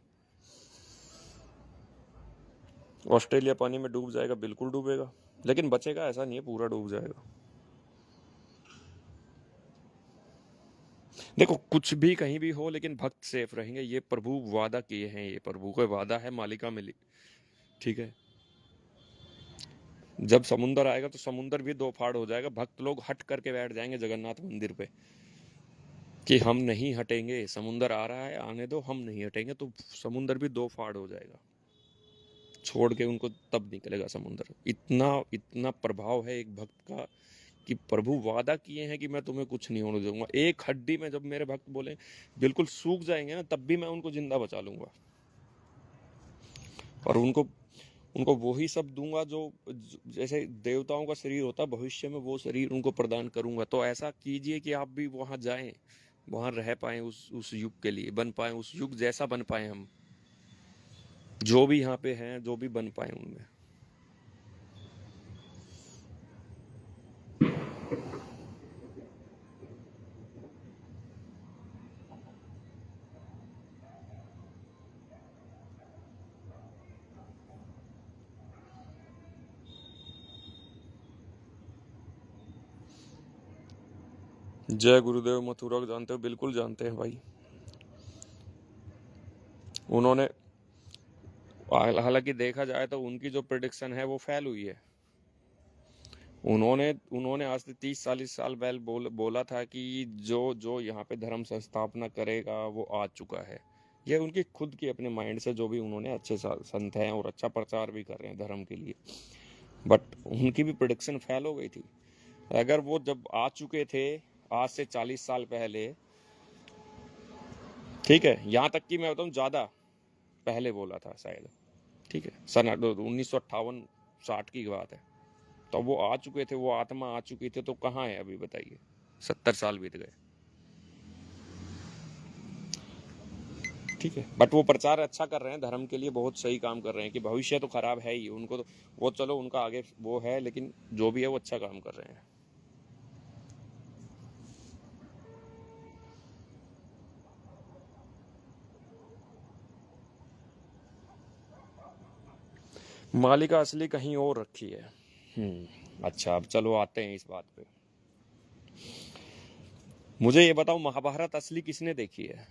ऑस्ट्रेलिया पानी में डूब जाएगा, बिल्कुल डूबेगा, लेकिन बचेगा ऐसा नहीं है पूरा डूब जाएगा। देखो, कुछ भी कहीं भी हो, लेकिन भक्त सेफ रहेंगे, ये प्रभु वादा किए हैं, ये प्रभु का वादा है, मालिका मिली। ठीक है, जब समुंदर आएगा तो समुंदर भी दो फाड़ हो जाएगा, भक्त लोग हट करके बैठ जाएंगे जगन्नाथ मंदिर पे कि हम नहीं हटेंगे, समुंदर आ रहा है आने दो, हम नहीं हटेंगे। तो समुंदर भी दो फाड़ हो जाएगा, छोड़ के उनको तब निकलेगा समुंदर। इतना इतना प्रभाव है एक भक्त का कि प्रभु वादा किए हैं कि मैं तुम्हें कुछ नहीं होने दूंगा। एक हड्डी में जब मेरे भक्त बोले बिल्कुल सूख जाएंगे ना, तब भी मैं उनको जिंदा बचा लूंगा, और उनको उनको वही सब दूंगा जो जैसे देवताओं का शरीर होता है, भविष्य में वो शरीर उनको प्रदान करूंगा। तो ऐसा कीजिए कि आप भी वहां जाएं, वहां रह पाए, उस युग के लिए बन पाए, उस युग जैसा बन पाए हम, जो भी यहाँ पे हैं, जो भी बन पाए उनमें। जय गुरुदेव। मथुरा को जानते हो? बिल्कुल जानते हैं भाई। उन्होंने, हालांकि देखा जाए तो उनकी जो प्रिडिक्शन है वो फेल हुई है। उन्होंने उन्होंने आज से 30-40 साल पहले बोला था कि जो जो यहाँ पे धर्म संस्थापना करेगा वो आ चुका है। ये उनकी खुद की अपने माइंड से, जो भी उन्होंने अच्छे संत हैं और अच्छा प्रचार भी कर रहे हैं धर्म के लिए, बट उनकी भी प्रिडिक्शन फेल हो गई थी। अगर वो जब आ चुके थे आज से 40 साल पहले, ठीक है, यहाँ तक कि मैं बताऊँ ज़्यादा पहले बोला था शायद, ठीक है, सन 1958-60 की बात है, तो वो आ चुके थे, वो आत्मा आ चुकी थी, तो कहाँ है अभी बताइए? 70 साल बीत गए, ठीक है। बट वो प्रचार अच्छा कर रहे हैं धर्म के लिए, बहुत सही काम कर रहे हैं कि भविष्य तो खराब है ही उनको, तो वो चलो उनका आगे वो है, लेकिन जो भी है वो अच्छा काम कर रहे हैं। मालिका असली कहीं और रखी है। अच्छा, अब चलो आते हैं इस बात पे। मुझे ये बताओ, महाभारत असली किसने देखी है?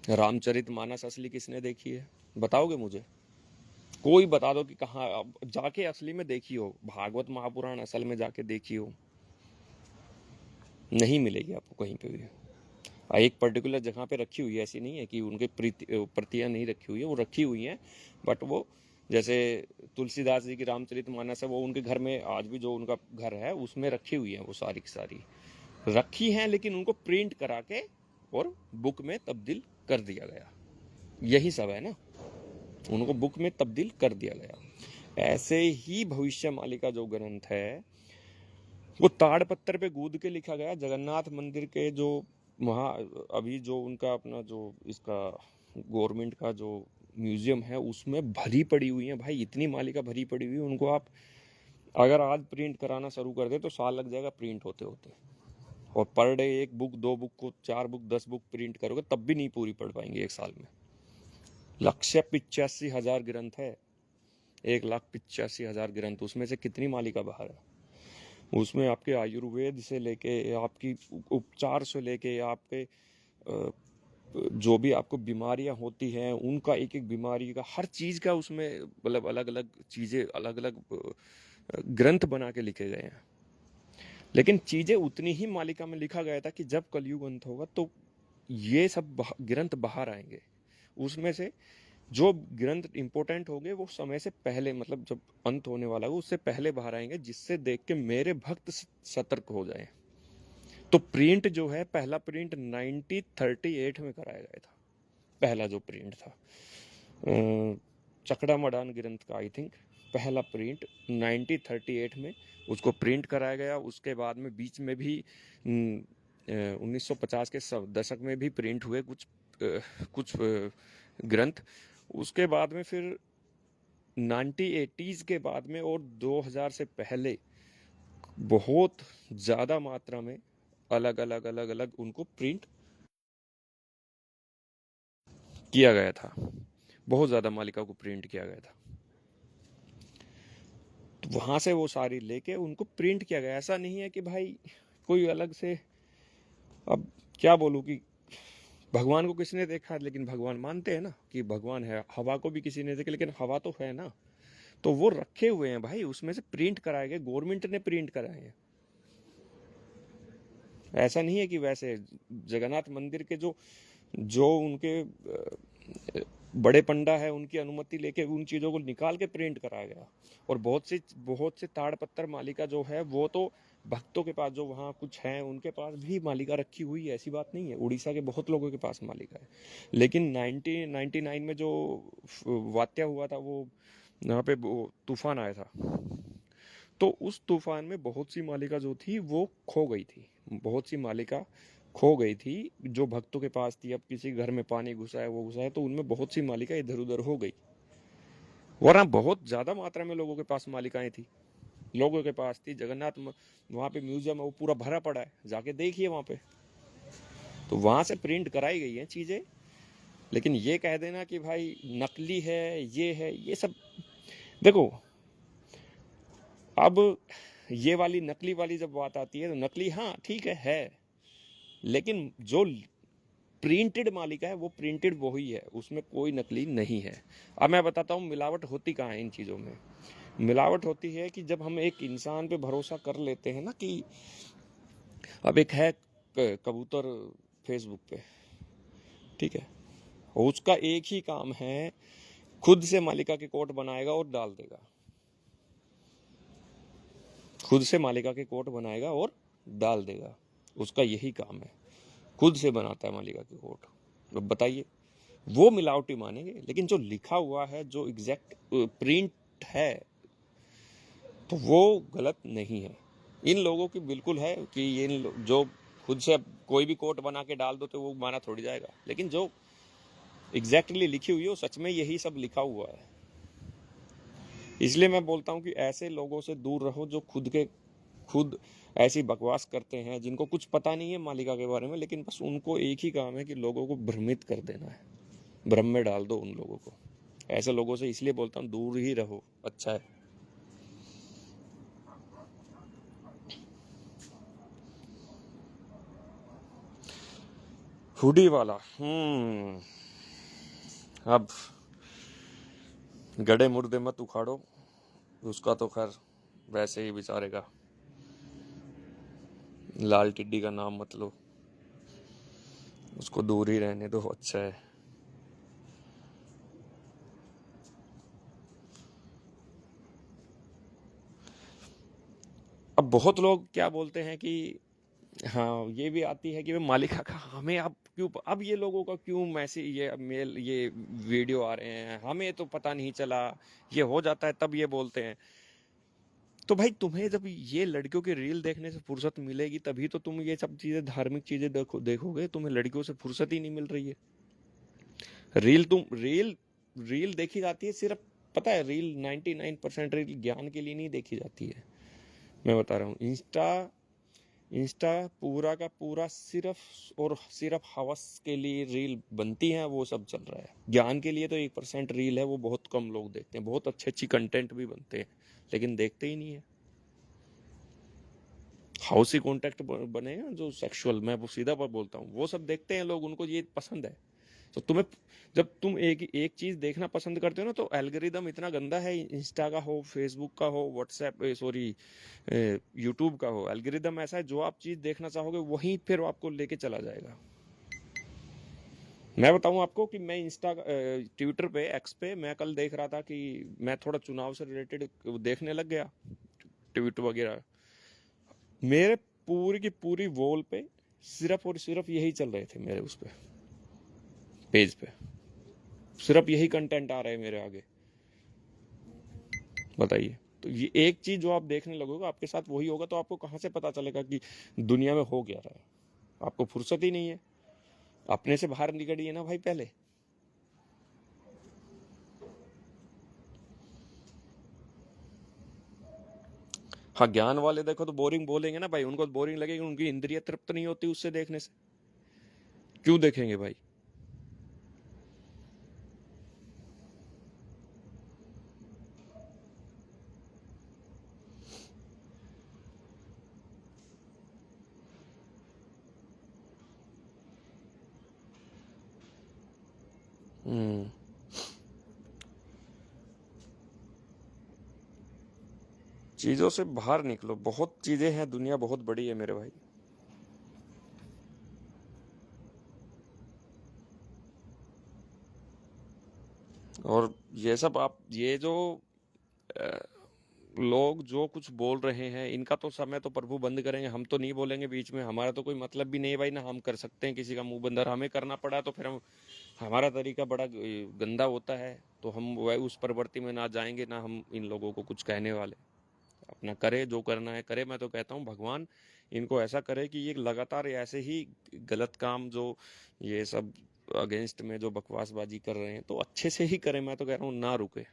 रामचरितमानस असली किसने देखी है? बताओगे मुझे? कोई बता दो कि कहाँ जाके असली में देखी हो। भागवत महापुराण असल में जाके देखी हो, नहीं मिलेगी आपको कहीं पे भी। एक पर्टिकुलर जगह पे रखी हुई है, ऐसी नहीं है कि उनके प्रतियां नहीं रखी हुई है, वो रखी हुई हैं, बट वो जैसे तुलसीदास जी की रामचरितमानस है, वो उनके घर में आज भी जो उनका घर है उसमें रखी हुई है, वो सारी की सारी रखी हैं, लेकिन उनको प्रिंट करा के और बुक में तब्दील कर दिया गया। यही सब है ना, उनको बुक में तब्दील कर दिया गया। ऐसे ही भविष्य मालिका जो ग्रंथ है वो ताड़ पत्थर पे गूंद के लिखा गया। जगन्नाथ मंदिर के जो अभी जो उनका अपना जो इसका गवर्नमेंट का जो म्यूजियम है उसमें भरी पड़ी हुई है भाई, इतनी मालिका भरी पड़ी हुई है। उनको आप अगर आज प्रिंट कराना शुरू कर दे तो साल लग जाएगा प्रिंट होते होते, और पर डे 1 बुक 2 बुक को 4 बुक 10 बुक प्रिंट करोगे तब भी नहीं पूरी पढ़ पाएंगे एक साल में। 1,85,000 ग्रंथ है, 1,85,000 ग्रंथ, उसमें से कितनी मालिका बाहर है? उसमें आपके आयुर्वेद से लेके, आपकी उपचार से लेके, आपके जो भी आपको बीमारियां होती हैं उनका एक एक बीमारी का हर चीज़ का उसमें मतलब अलग अलग चीज़ें, अलग अलग ग्रंथ बना के लिखे गए हैं। लेकिन चीज़ें उतनी ही मालिका में लिखा गया था कि जब कलयुग अंत होगा तो ये सब ग्रंथ बाहर आएंगे। उसमें से जो ग्रंथ इंपॉर्टेंट होंगे वो समय से पहले, मतलब जब अंत होने वाला है उससे पहले बाहर आएंगे, जिससे देख के मेरे भक्त सतर्क हो जाएं। तो प्रिंट जो है, पहला प्रिंट 1938 में कराया गया था, पहला जो प्रिंट था चकड़ा मडान ग्रंथ का, आई थिंक पहला प्रिंट 1938 में उसको प्रिंट कराया गया। उसके बाद में बीच में भी 1950 के दशक में भी प्रिंट हुए कुछ ग्रंथ। उसके बाद में फिर 1980s के बाद में और 2000 से पहले बहुत ज़्यादा मात्रा में अलग अलग अलग अलग उनको प्रिंट किया गया था, बहुत ज़्यादा मालिका को प्रिंट किया गया था। तो वहाँ से वो सारी लेके उनको प्रिंट किया गया। ऐसा नहीं है कि भाई कोई अलग से, अब क्या बोलूँ कि भगवान को किसने देखा, लेकिन भगवान मानते हैं ना कि भगवान है। हवा को भी किसी ने देखा, लेकिन हवा तो है ना, तो वो रखे हुए हैं भाई, उसमें से प्रिंट कराए गए, गवर्नमेंट ने प्रिंट कराए हैं। ऐसा नहीं है कि वैसे जगन्नाथ मंदिर के जो जो उनके बड़े पंडा है उनकी अनुमति लेके उन चीज़ों को निकाल के प्रिंट कराया गया। और बहुत से ताड़ पत्थर मालिका जो है वो तो भक्तों के पास जो वहाँ कुछ हैं उनके पास भी मालिका रखी हुई है, ऐसी बात नहीं है। उड़ीसा के बहुत लोगों के पास मालिका है। लेकिन 1999 में जो वात्या हुआ था, वो यहाँ पे वो तूफान आया था, तो उस तूफान में बहुत सी मालिका जो थी वो खो गई थी। बहुत सी मालिका खो गई थी जो भक्तों के पास थी। अब किसी घर में पानी घुसा है, वो घुसा है, तो उनमें बहुत सी मालिका इधर उधर हो गई। वरना बहुत ज्यादा मात्रा में लोगों के पास मालिकाएं थी, लोगों के पास थी। जगन्नाथ वहाँ पे म्यूजियम है, वो पूरा भरा पड़ा है, जाके देखिए वहाँ पे। तो वहां से प्रिंट कराई गई हैं चीजें। लेकिन ये कह देना कि भाई नकली है, ये सब देखो। अब ये वाली नकली वाली जब बात आती है तो नकली हाँ ठीक है, लेकिन जो प्रिंटेड मालिका है वो प्रिंटेड वही है, उसमें कोई नकली नहीं है। अब मैं बताता हूँ मिलावट होती कहाँ है इन चीज़ों में। मिलावट होती है कि जब हम एक इंसान पे भरोसा कर लेते हैं ना, कि अब एक है कबूतर फेसबुक पे, ठीक है, उसका एक ही काम है, खुद से मालिका के कोट बनाएगा और डाल देगा। खुद से मालिका के कोट बनाएगा और डाल देगा, उसका यही काम है। खुद से बनाता है मालिका के कोट। तो बताइए, वो मिलावटी मानेंगे। लेकिन जो लिखा हुआ है, जो एग्जैक्ट प्रिंट है, तो वो गलत नहीं है। इन लोगों की बिल्कुल है कि ये जो खुद से कोई भी कोट बना के डाल दो तो वो माना थोड़ी जाएगा। लेकिन जो एग्जैक्टली लिखी हुई है वो सच में यही सब लिखा हुआ है। इसलिए मैं बोलता हूँ कि ऐसे लोगों से दूर रहो जो खुद ऐसी बकवास करते हैं, जिनको कुछ पता नहीं है मालिका के बारे में, लेकिन बस उनको एक ही काम है कि लोगों को भ्रमित कर देना है। भ्रम में डाल दो उन लोगों को। ऐसे लोगों से इसलिए बोलता हूँ दूर ही रहो, अच्छा है। हुडी वाला, अब गड़े मुर्दे मत उखाड़ो, उसका तो खैर वैसे ही बेचारे का लाल टिड्डी का नाम मत लो, उसको दूर ही रहने दो, अच्छा है। अब बहुत लोग क्या बोलते हैं कि हाँ, ये भी आती है कि भाई मालिका का हमें अब क्यों, अब ये लोगों का क्यों मैसेज, ये मेल, ये वीडियो आ रहे हैं, हमें तो पता नहीं चला, ये हो जाता है तब ये बोलते हैं। तो भाई तुम्हें जब ये लड़कियों की रील देखने से फुर्सत मिलेगी तभी तो तुम ये सब चीजें, धार्मिक चीजें देखोगे। तुम्हें लड़कियों से फुर्सत ही नहीं मिल रही है। रील रील देखी जाती है सिर्फ, पता है, रील 99% रील ज्ञान के लिए नहीं देखी जाती है। मैं बता रहा हूँ, इंस्टा इंस्टा पूरा का पूरा सिर्फ और सिर्फ हवस के लिए रील बनती हैं, वो सब चल रहा है। ज्ञान के लिए तो 1% रील है, वो बहुत कम लोग देखते हैं। बहुत अच्छी अच्छी कंटेंट भी बनते हैं, लेकिन देखते ही नहीं है। हाउसी कॉन्टेक्ट बने हैं जो सेक्सुअल, मैं वो सीधा पर बोलता हूँ, वो सब देखते हैं लोग, उनको ये पसंद है। तो तुम्हें, जब तुम एक चीज देखना पसंद करते हो ना, तो एल्गोरिदम इतना गंदा है, इंस्टा का हो, फेसबुक का हो, व्हाट्सएप, सॉरी, यूट्यूब का हो, एल्गोरिदम ऐसा है, जो आप चीज देखना चाहोगे वहीं फिर आपको लेके चला जाएगा। मैं बताऊं आपको कि मैं ट्विटर पे, एक्स पे, मैं कल देख रहा था कि मैं थोड़ा चुनाव से रिलेटेड देखने लग गया, ट्वीट वगैरह। मेरे पूरी की पूरी वॉल पे सिर्फ और सिर्फ यही चल रहे थे, मेरे उस पे पेज पे सिर्फ यही कंटेंट आ रहे हैं मेरे आगे। बताइए, तो ये एक चीज जो आप देखने लगोगे आपके साथ वही होगा, तो आपको कहां से पता चलेगा कि दुनिया में हो क्या रहा है? आपको फुर्सत ही नहीं है। अपने से बाहर निकलिए ना भाई पहले। हाँ, ज्ञान वाले देखो तो बोरिंग बोलेंगे ना भाई, उनको बोरिंग लगेगी, उनकी इंद्रिय तृप्त नहीं होती उससे देखने से, क्यों देखेंगे भाई? हम्म चीजों से बाहर निकलो, बहुत चीजें हैं, दुनिया बहुत बड़ी है मेरे भाई। और ये सब आप, ये जो लोग जो कुछ बोल रहे हैं इनका तो समय तो प्रभु बंद करेंगे, हम तो नहीं बोलेंगे बीच में, हमारा तो कोई मतलब भी नहीं है भाई, ना हम कर सकते हैं किसी का मुंह बंद, और हमें करना पड़ा तो फिर हम, हमारा तरीका बड़ा गंदा होता है, तो हम वह उस प्रवृत्ति में ना जाएंगे, ना हम इन लोगों को कुछ कहने वाले। अपना करे, जो करना है करे। मैं तो कहता हूँ भगवान इनको ऐसा करे कि ये लगातार ऐसे ही गलत काम, जो ये सब अगेंस्ट में जो बकवासबाजी कर रहे हैं, तो अच्छे से ही करें। मैं तो कह रहा हूँ ना रुके।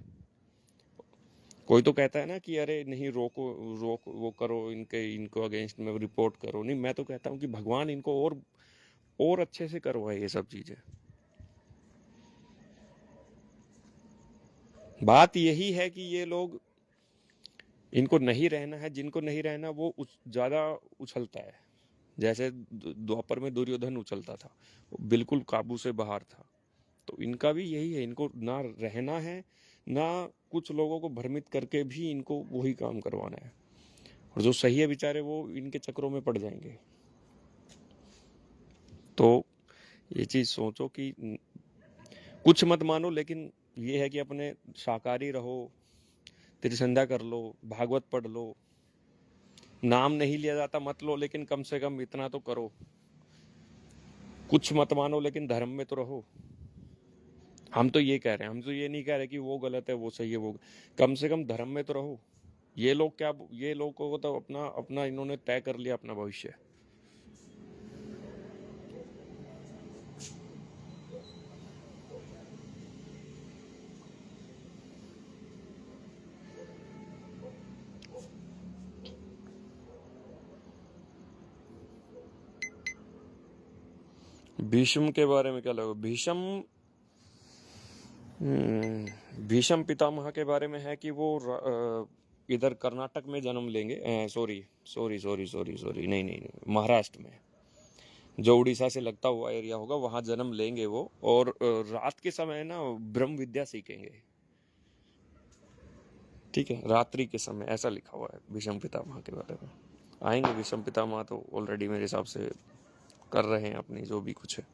कोई तो कहता है ना कि अरे नहीं रोको, रोक वो करो, इनको अगेंस्ट में रिपोर्ट करो। नहीं, मैं तो कहता हूँ कि भगवान इनको और अच्छे से करवाए ये सब चीजें। बात यही है कि ये लोग, इनको नहीं रहना है, जिनको नहीं रहना वो ज्यादा उछलता है। जैसे द्वापर में दुर्योधन उछलता था, वो बिल्कुल काबू से बाहर था। तो इनका भी यही है, इनको ना रहना है, ना कुछ लोगों को भ्रमित करके भी इनको वही काम करवाना है। और जो सही है बेचारे, वो इनके चक्रों में पड़ जाएंगे। तो ये चीज सोचो कि कुछ मत मानो, लेकिन ये है कि अपने शाकाहारी रहो, त्रिसंध्या कर लो, भागवत पढ़ लो। नाम नहीं लिया जाता मत लो, लेकिन कम से कम इतना तो करो। कुछ मत मानो, लेकिन धर्म में तो रहो। हम तो ये कह रहे हैं, हम तो ये नहीं कह रहे कि वो गलत है वो सही है, वो कम से कम धर्म में तो रहो। ये लोग क्या, ये लोगों को तो अपना अपना इन्होंने तय कर लिया अपना भविष्य। भीष्म के बारे में क्या लगा? भीष्म पितामह के बारे में है कि वो इधर कर्नाटक में जन्म लेंगे। Sorry sorry sorry sorry sorry, नहीं नहीं नहीं, महाराष्ट्र में, जो उड़ीसा से लगता हुआ एरिया होगा, वहां जन्म लेंगे वो। और रात के समय ना ब्रह्म विद्या सीखेंगे। ठीक है, रात्रि के समय, ऐसा लिखा हुआ है भीष्म पितामह के बारे में। आएंगे भीष्म पितामह तो ऑलरेडी मेरे हिसाब से कर रहे हैं अपनी जो भी कुछ है।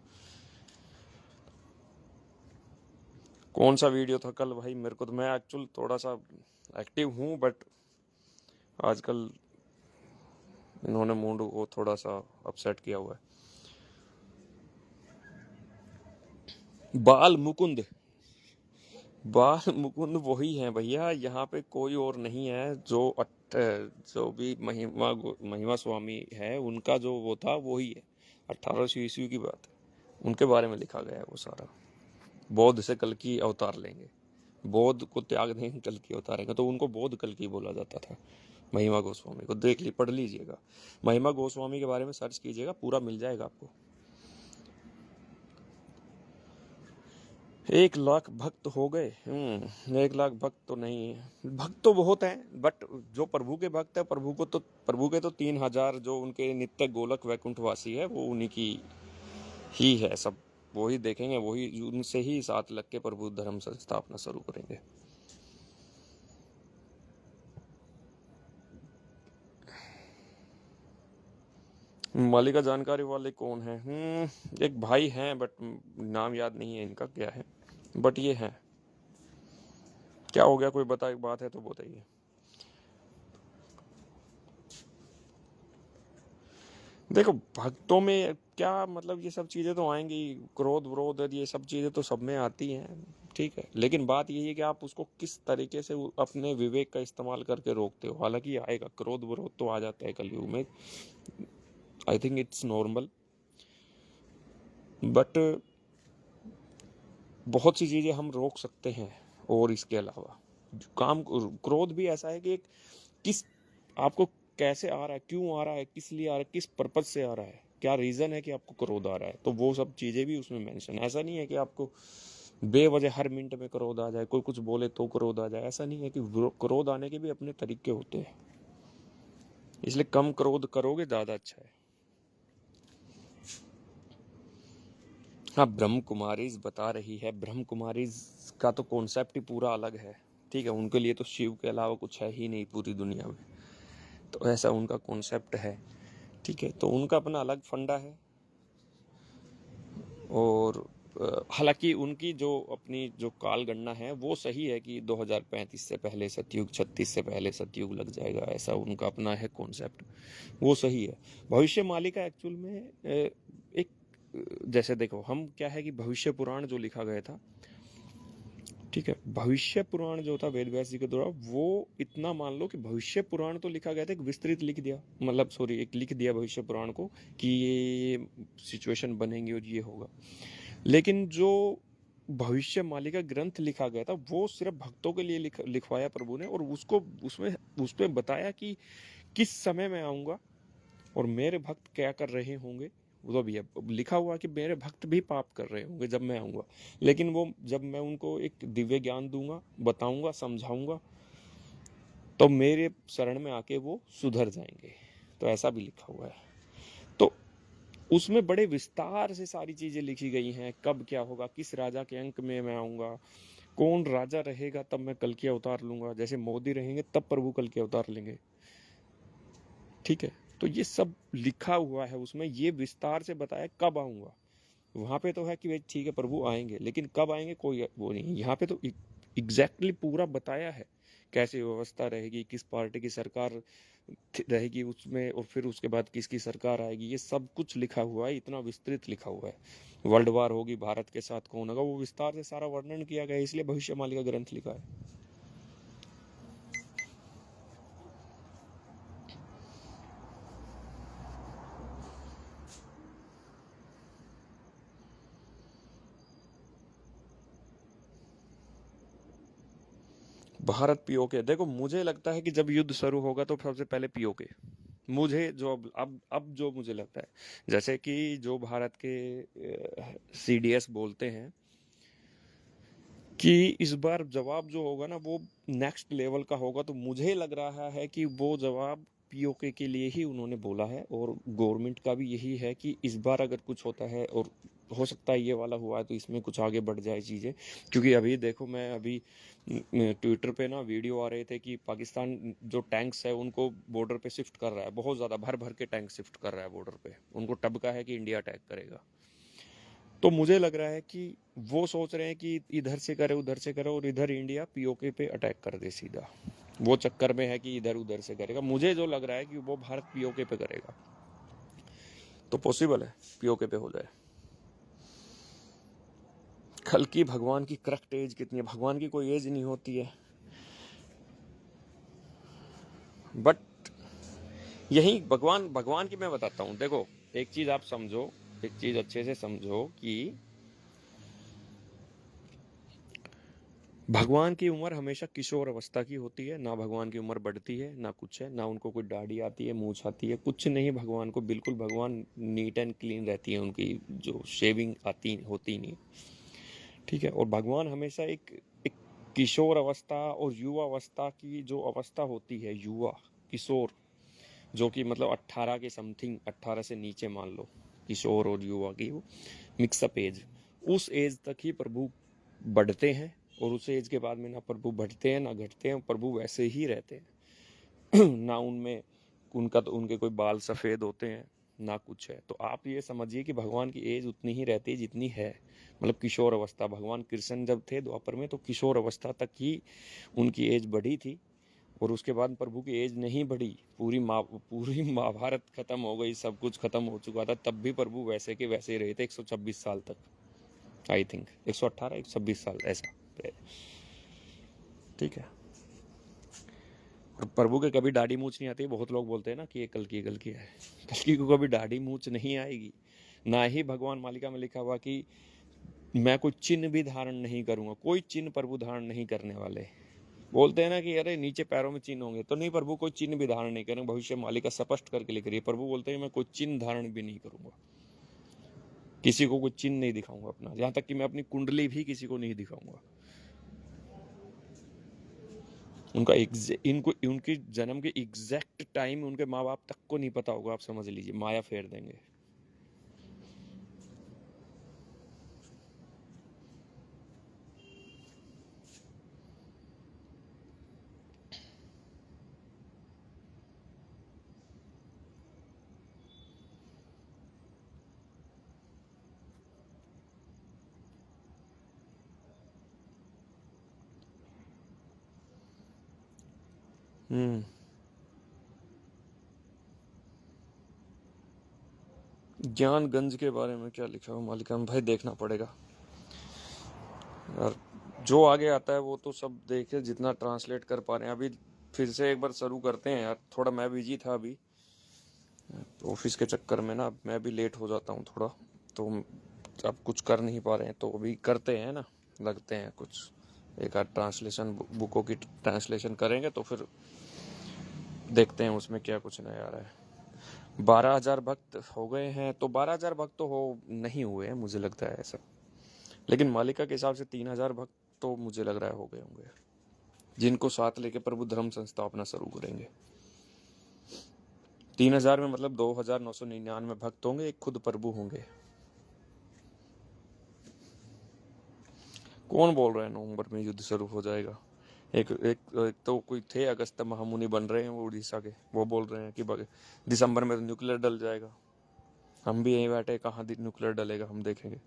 कौन सा वीडियो था कल भाई? मेरे को तो, मैं एक्चुअल थोड़ा सा एक्टिव हूँ, बट आजकल इन्होंने मूड को थोड़ा सा अपसेट किया हुआ है। बाल मुकुंद, बाल मुकुंद वही है भैया, यहाँ पे कोई और नहीं है। जो भी महिमा स्वामी है, उनका जो वो था वही है। 1800 ईस्वी की बात है, उनके बारे में लिखा गया है वो सारा। बौद्ध से कल की अवतार लेंगे, बौद्ध को त्याग देंगे, कल की अवतारेंगे, तो उनको बौद्ध कल की बोला जाता था। महिमा गोस्वामी को देख ली, पढ़ लीजिएगा, महिमा गोस्वामी के बारे में सर्च कीजिएगा, पूरा मिल जाएगा आपको। 1 लाख भक्त हो गए? 1 लाख भक्त तो नहीं है, भक्त तो बहुत हैं, बट जो प्रभु के भक्त है, प्रभु के तो 3,000 जो उनके नित्य गोलक वैकुंठवासी है, वो उन्हीं की ही है सब। वही देखेंगे, वही उनसे ही साथ लग के प्रभु धर्म संस्थापना शुरू करेंगे। मालिका जानकारी वाले कौन है? एक भाई हैं, बट नाम याद नहीं है इनका क्या है, बट ये है। क्या हो गया, कोई बात है तो बताइए। देखो, भक्तों में क्या मतलब, ये सब चीजें तो आएंगी, क्रोध विरोध और ये सब चीजें तो सब में आती हैं, ठीक है। लेकिन बात यही है कि आप उसको किस तरीके से अपने विवेक का इस्तेमाल करके रोकते हो। हालांकि आएगा, क्रोध विरोध तो आ जाता है कलयुग में, I think it's normal, but बहुत सी चीजें हम रोक सकते हैं। और इसके अलावा काम, क्रोध भी ऐसा है कि एक, किस, आपको कैसे आ रहा है, क्यों आ रहा है, किस लिए आ रहा है, किस पर्पज से आ रहा है, क्या रीजन है कि आपको क्रोध आ रहा है, तो वो सब चीजें भी उसमें मेंशन। ऐसा नहीं है कि आपको बेवजह हर मिनट में क्रोध आ जाए, कोई कुछ बोले तो क्रोध आ जाए, ऐसा नहीं है। कि क्रोध आने के भी अपने तरीके होते हैं, इसलिए कम क्रोध करोगे ज्यादा अच्छा है। हाँ, ब्रह्म कुमारीज बता रही है, ब्रह्म कुमारीज का तो कॉन्सेप्ट ही पूरा अलग है, ठीक है। उनके लिए तो शिव के अलावा कुछ है ही नहीं पूरी दुनिया में, तो ऐसा उनका कॉन्सेप्ट है, ठीक है। तो उनका अपना अलग फंडा है, और हालांकि उनकी जो अपनी जो काल गणना है वो सही है कि 2035 से पहले सतयुग, 36 से पहले सतयुग लग जाएगा, ऐसा उनका अपना है कॉन्सेप्ट, वो सही है। भविष्य मालिका एक्चुअल में एक जैसे देखो हम क्या है कि भविष्य पुराण जो लिखा गया था, ठीक है, भविष्य पुराण जो था वेद व्यास जी के द्वारा, वो इतना मान लो कि भविष्य पुराण तो लिखा गया था, एक विस्तृत लिख दिया, मतलब सॉरी एक लिख दिया भविष्य पुराण को कि ये सिचुएशन बनेंगी और ये होगा। लेकिन जो भविष्य मालिका ग्रंथ लिखा गया था वो सिर्फ भक्तों के लिए लिखवाया प्रभु ने, और उसको उसमें बताया कि किस समय मैं आऊंगा और मेरे भक्त क्या कर रहे होंगे। वो तो भी है लिखा हुआ कि मेरे भक्त भी पाप कर रहे होंगे जब मैं आऊंगा, लेकिन वो जब मैं उनको एक दिव्य ज्ञान दूंगा, बताऊंगा, समझाऊंगा, तो मेरे शरण में आके वो सुधर जाएंगे। तो ऐसा भी लिखा हुआ है। तो उसमें बड़े विस्तार से सारी चीजें लिखी गई हैं, कब क्या होगा, किस राजा के अंक में मैं आऊंगा, कौन राजा रहेगा तब मैं कल के अवतार लूंगा, जैसे मोदी रहेंगे तब प्रभु कल के अवतार लेंगे, ठीक है। तो ये सब लिखा हुआ है उसमें, ये विस्तार से बताया कब आऊंगा। वहां पे तो है कि भाई ठीक है प्रभु आएंगे, लेकिन कब आएंगे कोई वो नहीं। यहाँ पे तो एग्जैक्टली पूरा बताया है कैसे व्यवस्था रहेगी, किस पार्टी की सरकार रहेगी उसमें, और फिर उसके बाद किसकी सरकार आएगी, ये सब कुछ लिखा हुआ है, इतना विस्तृत लिखा हुआ है। वर्ल्ड वार होगी, भारत के साथ कौन होगा, वो विस्तार से सारा वर्णन किया गया है, इसलिए भविष्यवाणी का ग्रंथ लिखा है। भारत पीओके, देखो मुझे लगता है कि जब युद्ध शुरू होगा तो सबसे पहले पीओके, मुझे जो अब जो मुझे लगता है, जैसे कि जो भारत के सीडीएस बोलते हैं कि इस बार जवाब जो होगा ना वो नेक्स्ट लेवल का होगा, तो मुझे लग रहा है कि वो जवाब पीओके के लिए ही उन्होंने बोला है, और गवर्नमेंट का भी यही है कि इस बार अगर कुछ होता है, और हो सकता है ये वाला हुआ है तो इसमें कुछ आगे बढ़ जाए चीज़ें। क्योंकि अभी देखो मैं अभी ट्विटर पे ना वीडियो आ रहे थे कि पाकिस्तान जो टैंक्स है उनको बॉर्डर पे शिफ्ट कर रहा है, बहुत ज़्यादा भर भर के टैंक शिफ्ट कर रहा है बॉर्डर पे, उनको टबका है कि इंडिया अटैक करेगा। तो मुझे लग रहा है कि वो सोच रहे हैं कि इधर से करे उधर से करे, और इधर इंडिया पीओके पे अटैक कर दे सीधा, वो चक्कर में है कि इधर उधर से करेगा। मुझे जो लग रहा है कि वो भारत पीओके पे करेगा, तो पॉसिबल है पीओके पे हो जाए। कल की भगवान की करेक्ट एज कितनी है, भगवान की कोई एज नहीं होती है, बट यही भगवान भगवान की मैं बताता हूँ। देखो एक चीज आप समझो, एक चीज अच्छे से समझो कि भगवान की उम्र हमेशा किशोर अवस्था की होती है, ना भगवान की उम्र बढ़ती है ना कुछ है, ना उनको कोई दाढ़ी आती है, मूछ आती है, कुछ नहीं भगवान को, बिल्कुल भगवान नीट एंड क्लीन रहती है, उनकी जो शेविंग आती होती नहीं, ठीक है। और भगवान हमेशा एक एक किशोर अवस्था और युवा अवस्था की जो अवस्था होती है, युवा किशोर, जो कि मतलब 18 के समथिंग, 18 से नीचे मान लो, किशोर और युवा की वो मिक्सअप एज, उस एज तक ही प्रभु बढ़ते हैं, और उस एज के बाद में ना प्रभु बढ़ते हैं ना घटते हैं, प्रभु वैसे ही रहते हैं ना उनमें उनका तो उनके कोई बाल सफ़ेद होते हैं ना कुछ है। तो आप ये समझिए कि भगवान की एज उतनी ही रहती है जितनी है, मतलब किशोर अवस्था। भगवान कृष्ण जब थे द्वापर में तो किशोर अवस्था तक ही उनकी एज बढ़ी थी, और उसके बाद प्रभु की एज नहीं बढ़ी, पूरी महाभारत खत्म हो गई, सब कुछ खत्म हो चुका था, तब भी प्रभु वैसे के वैसे ही रहे थे 126 साल तक, आई थिंक 118 126 साल ऐसा, ठीक है। और प्रभु के कभी दाढ़ी मूछ नहीं आती। बहुत लोग बोलते हैं ना कि ये कल की है, कल को कभी दाढ़ी मूछ नहीं आएगी, ना ही भगवान मालिका में लिखा हुआ कि मैं कोई चिन्ह भी धारण नहीं करूंगा, कोई चिन्ह प्रभु धारण नहीं करने वाले। बोलते हैं ना कि अरे नीचे पैरों में चिन्ह होंगे, तो नहीं, प्रभु कोई चिन्ह भी धारण नहीं करेंगे, भविष्य मालिका स्पष्ट करके लिख रही है। प्रभु बोलते हैं मैं कोई चिन्ह धारण भी नहीं करूंगा, किसी को कोई चिन्ह नहीं दिखाऊंगा अपना, यहां तक कि मैं अपनी कुंडली भी किसी को नहीं दिखाऊंगा। उनका इनको उनके जन्म के एग्जैक्ट टाइम उनके माँ बाप तक को नहीं पता होगा, आप समझ लीजिए, माया फेर देंगे। हम्म। ज्ञानगंज के बारे में क्या लिखा हुआ मालिका में, भाई देखना पड़ेगा यार। जो आगे आता है वो तो सब देखे, जितना ट्रांसलेट कर पा रहे हैं। अभी फिर से एक बार शुरू करते हैं यार, थोड़ा मैं बिजी था अभी ऑफिस के चक्कर में ना, मैं भी लेट हो जाता हूँ थोड़ा, तो अब कुछ कर नहीं पा रहे हैं, तो अभी करते हैं ना, लगते हैं कुछ एक आध ट्रांसलेशन, बुकों की ट्रांसलेशन करेंगे तो फिर देखते हैं उसमें क्या कुछ नया आ रहा है। 12,000 भक्त हो गए हैं, तो 12,000 भक्त तो हो नहीं हुए हैं मुझे लगता है ऐसा, लेकिन मालिका के हिसाब से 3,000 भक्त तो मुझे लग रहा है हो गए होंगे, जिनको साथ लेके प्रभु धर्म संस्थापना शुरू करेंगे। 3,000 में मतलब 2,999 भक्त होंगे, एक खुद प्रभु होंगे। कौन बोल रहा है नवंबर में युद्ध शुरू हो जाएगा? एक तो कोई थे अगस्त महामुनि बन रहे हैं वो उड़ीसा के, वो बोल रहे हैं कि दिसंबर में तो न्यूक्लियर डल जाएगा। हम भी यहीं बैठे, कहाँ न्यूक्लियर डलेगा, हम देखेंगे।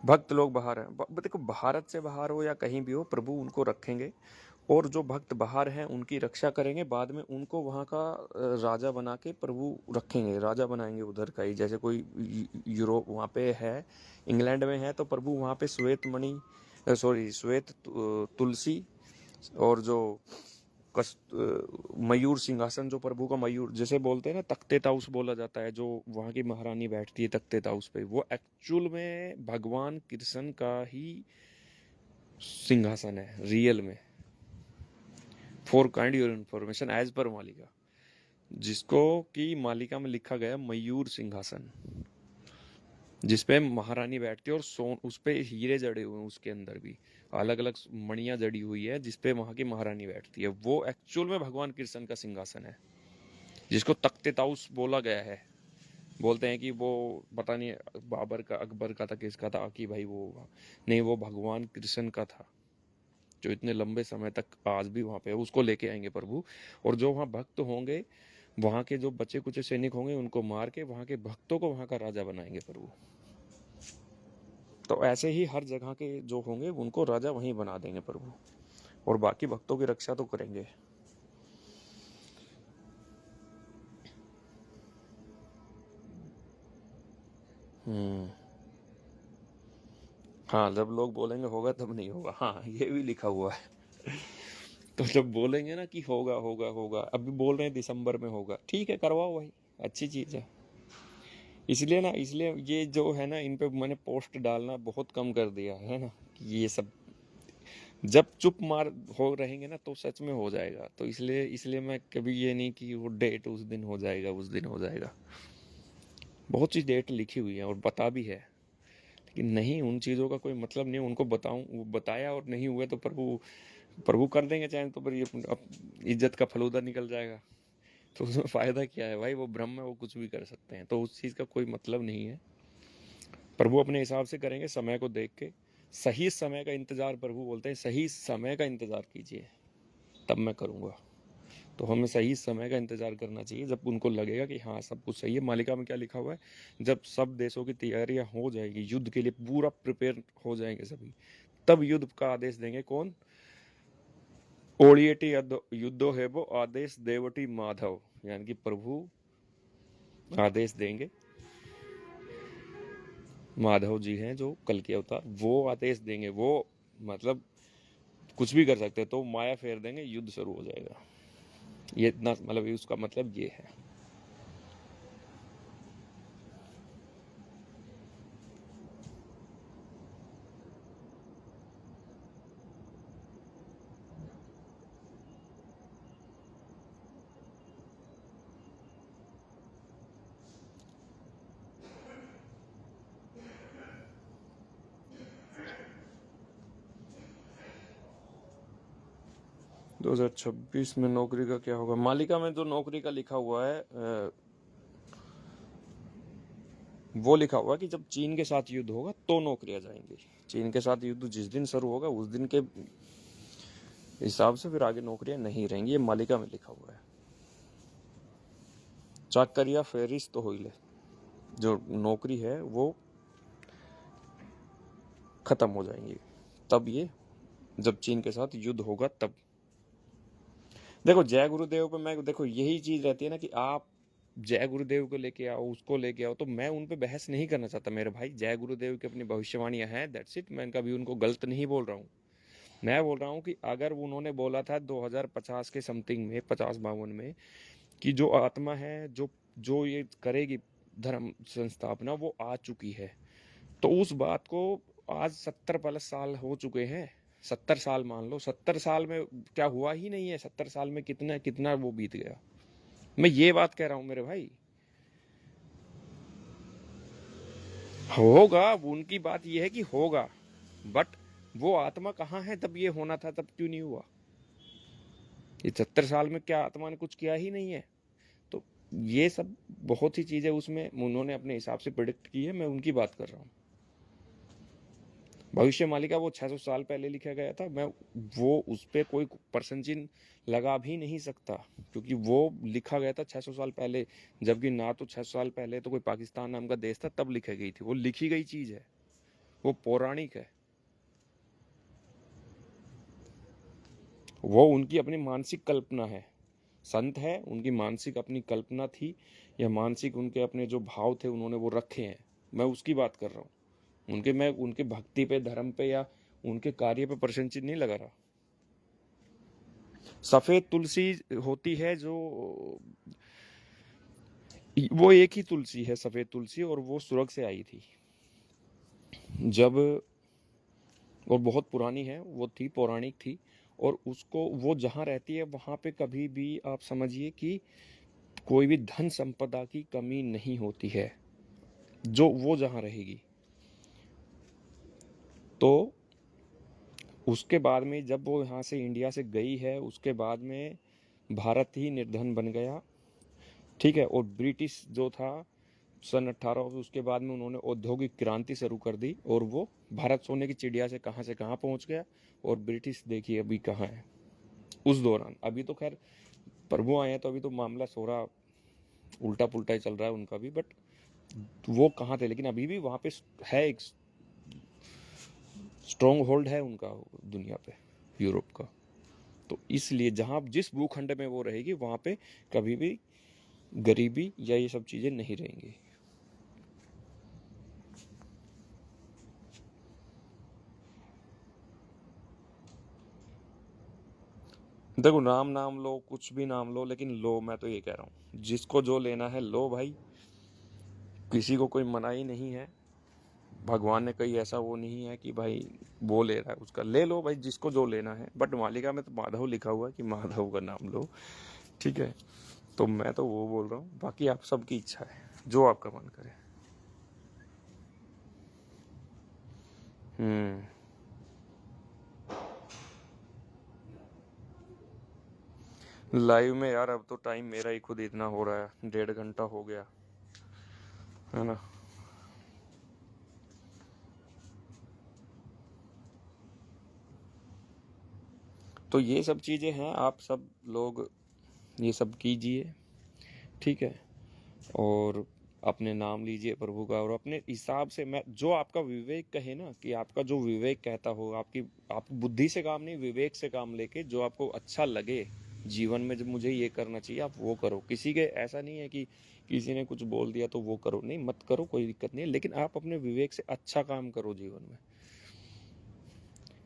भक्त लोग बाहर हैं, देखो भारत से बाहर हो या कहीं भी हो, प्रभु उनको रखेंगे, और जो भक्त बाहर हैं उनकी रक्षा करेंगे। बाद में उनको वहाँ का राजा बना के प्रभु रखेंगे, राजा बनाएंगे उधर का ही। जैसे कोई यूरोप वहाँ पे है, इंग्लैंड में है, तो प्रभु वहाँ पे श्वेत मणि, सॉरी श्वेत तुलसी, और जो मयूर सिंहासन, जो प्रभु का मयूर जैसे बोलते हैं ना, तख्ते ताउस बोला जाता है, जो वहाँ की महारानी बैठती है तख्ते ताउस पे, वो एक्चुअल में भगवान कृष्ण का ही सिंहासन है रियल में। For kind your information as per Malika, जिसको कि मालिका में लिखा गया मयूर सिंहासन, जिसपे महारानी बैठती है, और सोन उस पे हीरे जड़े हुए हैं, उसके अंदर भी अलग अलग मणियां जड़ी हुई है, जिसपे वहां की महारानी बैठती है। वो एक्चुअल में भगवान कृष्ण का सिंहासन है, जिसको तख्ते ताउस बोला गया है। बोलते हैं कि वो पता नहीं बाबर का, अकबर का था, किसका था, कि भाई वो नहीं, वो भगवान कृष्ण का था, जो इतने लंबे समय तक आज भी वहां पे है। उसको लेके आएंगे प्रभु, और जो वहां भक्त होंगे, वहां के जो बचे कुचे सैनिक होंगे, उनको मार के वहां के भक्तों को वहां का राजा बनाएंगे प्रभु। तो ऐसे ही हर जगह के जो होंगे उनको राजा वहीं बना देंगे प्रभु, और बाकी भक्तों की रक्षा तो करेंगे। हम्म। हाँ, जब लोग बोलेंगे होगा तब नहीं होगा, हाँ ये भी लिखा हुआ है। तो जब बोलेंगे ना कि होगा होगा होगा, अभी बोल रहे हैं दिसंबर में होगा, ठीक है करवाओ भाई, अच्छी चीज है। इसलिए ना, इसलिए ये जो है ना, इन पे मैंने पोस्ट डालना बहुत कम कर दिया है ना, कि ये सब जब चुप मार हो रहेंगे ना, तो सच में हो जाएगा। तो इसलिए इसलिए मैं कभी ये नहीं कि वो डेट उस दिन हो जाएगा, उस दिन हो जाएगा। बहुत सी डेट लिखी हुई है और बता भी है, लेकिन नहीं, उन चीज़ों का कोई मतलब नहीं उनको बताऊं, वो बताया और नहीं हुए तो प्रभु प्रभु कर देंगे चाहे, तो फिर ये इज्जत का फलूदा निकल जाएगा। तो उसमें फायदा क्या है भाई, वो ब्रह्म है, वो कुछ भी कर सकते हैं, तो उस चीज़ का कोई मतलब नहीं है। प्रभु अपने हिसाब से करेंगे, समय को देख के। सही समय का इंतजार, प्रभु बोलते हैं सही समय का इंतजार कीजिए, तब मैं करूँगा। तो हमें सही समय का इंतजार करना चाहिए, जब उनको लगेगा कि हाँ सब कुछ सही है। मालिका में क्या लिखा हुआ है, जब सब देशों की तैयारियां हो जाएगी, युद्ध के लिए पूरा प्रिपेयर हो जाएंगे सभी, तब युद्ध का आदेश देंगे कौन? ओडिएटी युद्धो है वो आदेश देवटी माधव, यानी कि प्रभु आदेश देंगे। माधव जी हैं जो कल के अवतार, वो आदेश देंगे। वो मतलब कुछ भी कर सकते हैं, तो माया फेर देंगे, युद्ध शुरू हो जाएगा। ये इतना मतलब उसका मतलब ये है। दो 2026 में नौकरी का क्या होगा? मालिका में जो नौकरी का लिखा हुआ है, वो लिखा हुआ है कि जब चीन के साथ युद्ध होगा तो नौकरियां जाएंगी। चीन के साथ युद्ध जिस दिन शुरू होगा उस दिन के हिसाब से फिर आगे नौकरियां नहीं रहेंगी, ये मालिका में लिखा हुआ है। चाकरिया फेरिस तो होइले, जो नौकरी है वो खत्म हो जाएंगी तब, ये जब चीन के साथ युद्ध होगा तब। देखो जय गुरुदेव पे मैं, देखो यही चीज रहती है ना कि आप जय गुरुदेव को लेके आओ, उसको लेके आओ, तो मैं उन पे बहस नहीं करना चाहता मेरे भाई। जय गुरुदेव की अपनी भविष्यवाणियां हैं, दैट्स इट। मैं कभी उनको गलत नहीं बोल रहा हूँ। मैं बोल रहा हूँ कि अगर उन्होंने बोला था 2050 के समथिंग में, 50-52 में, कि जो आत्मा है, जो जो ये करेगी धर्म संस्थापना, वो आ चुकी है, तो उस बात को आज 70+ साल हो चुके हैं। 70 साल मान लो, 70 साल में क्या हुआ ही नहीं है। 70 साल में कितना कितना वो बीत गया। मैं ये बात कह रहा हूं मेरे भाई। होगा, उनकी बात ये है कि होगा, बट वो आत्मा कहाँ है तब ये होना था, तब क्यों नहीं हुआ? ये 70 साल में क्या आत्मा ने कुछ किया ही नहीं है? तो ये सब बहुत सी चीजें उसमें उन्होंने अपने हिसाब से प्रिडिक्ट की है, मैं उनकी बात कर रहा हूँ। भविष्य मालिका वो 600 साल पहले लिखा गया था, मैं वो उस पर कोई पर्सन चिन्ह लगा भी नहीं सकता, क्योंकि वो लिखा गया था 600 साल पहले, जबकि ना तो 600 साल पहले तो कोई पाकिस्तान नाम का देश था तब लिखी गई थी। वो लिखी गई चीज है, वो पौराणिक है, वो उनकी अपनी मानसिक कल्पना है। संत है, उनकी मानसिक अपनी कल्पना थी, या मानसिक उनके अपने जो भाव थे उन्होंने वो रखे हैं, मैं उसकी बात कर रहा हूँ। मैं उनके भक्ति पे, धर्म पे, या उनके कार्य पे प्रशंसित नहीं लगा रहा। सफेद तुलसी होती है जो, वो एक ही तुलसी है सफेद तुलसी, और वो स्वर्ग से आई थी जब, और बहुत पुरानी है, वो थी, पौराणिक थी, और उसको वो जहाँ रहती है वहाँ पे कभी भी आप समझिए कि कोई भी धन संपदा की कमी नहीं होती है, जो वो जहाँ रहेगी। तो उसके बाद में जब वो यहाँ से इंडिया से गई है, उसके बाद में भारत ही निर्धन बन गया, ठीक है। और ब्रिटिश जो था सन 1800, उसके बाद में उन्होंने औद्योगिक क्रांति शुरू कर दी, और वो भारत सोने की चिड़िया से कहाँ पहुंच गया, और ब्रिटिश देखिए अभी कहाँ है उस दौरान। अभी तो खैर प्रभु आए हैं, तो अभी तो मामला थोड़ा उल्टा पुल्टा ही चल रहा है उनका भी, बट वो कहाँ थे, लेकिन अभी भी वहाँ पे है एक स्ट्रॉन्ग होल्ड है उनका दुनिया पे, यूरोप का। तो इसलिए जहाँ जिस भूखंड में वो रहेगी वहाँ पे कभी भी गरीबी या ये सब चीज़ें नहीं रहेंगी। देखो नाम नाम लो, कुछ भी नाम लो, लेकिन लो, मैं तो ये कह रहा हूँ जिसको जो लेना है लो भाई, किसी को कोई मनाही नहीं है। भगवान ने कहीं ऐसा वो नहीं है कि भाई वो ले रहा है उसका ले लो भाई, जिसको जो लेना है। बट मालिका में तो माधव लिखा हुआ है कि माधव का नाम लो, ठीक है। तो मैं तो वो बोल रहा हूँ, बाकी आप सबकी इच्छा है, जो आपका मन करे। लाइव में यार अब तो टाइम मेरा ही खुद इतना हो रहा है, 1.5 घंटा हो गया है ना। तो ये सब चीज़ें हैं, आप सब लोग ये सब कीजिए, ठीक है। और अपने नाम लीजिए प्रभु का, और अपने हिसाब से, मैं जो आपका विवेक कहे ना, कि आपका जो विवेक कहता हो, आप बुद्धि से काम नहीं, विवेक से काम लेके जो आपको अच्छा लगे जीवन में, जब मुझे ये करना चाहिए आप वो करो। किसी के ऐसा नहीं है कि किसी ने कुछ बोल दिया तो वो करो, नहीं, मत करो, कोई दिक्कत नहीं है, लेकिन आप अपने विवेक से अच्छा काम करो जीवन में।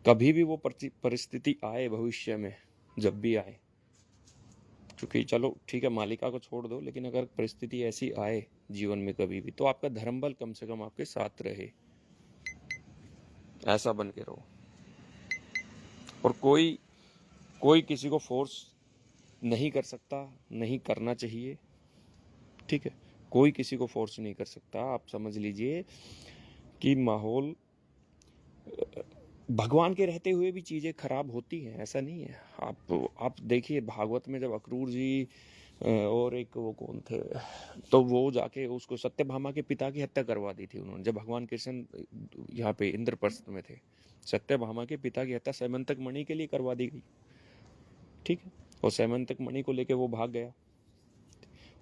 कभी भी वो परिस्थिति आए भविष्य में, जब भी आए, क्योंकि चलो ठीक है मालिका को छोड़ दो, लेकिन अगर परिस्थिति ऐसी आए जीवन में कभी भी, तो आपका धर्म बल कम से कम आपके साथ रहे, ऐसा बन के रहो। और कोई कोई किसी को फोर्स नहीं कर सकता, नहीं करना चाहिए, ठीक है। कोई किसी को फोर्स नहीं कर सकता। आप समझ लीजिए कि माहौल, भगवान के रहते हुए भी चीज़ें खराब होती हैं, ऐसा नहीं है। आप देखिए भागवत में जब अक्रूर जी और एक वो कौन थे, तो वो जाके उसको सत्यभामा के पिता की हत्या करवा दी थी उन्होंने, जब भगवान कृष्ण यहाँ पे इंद्रप्रस्थ में थे। सत्यभामा के पिता की हत्या सैमंतक मणि के लिए करवा दी गई, ठीक है। और सैमंतक मणि को लेके वो भाग गया,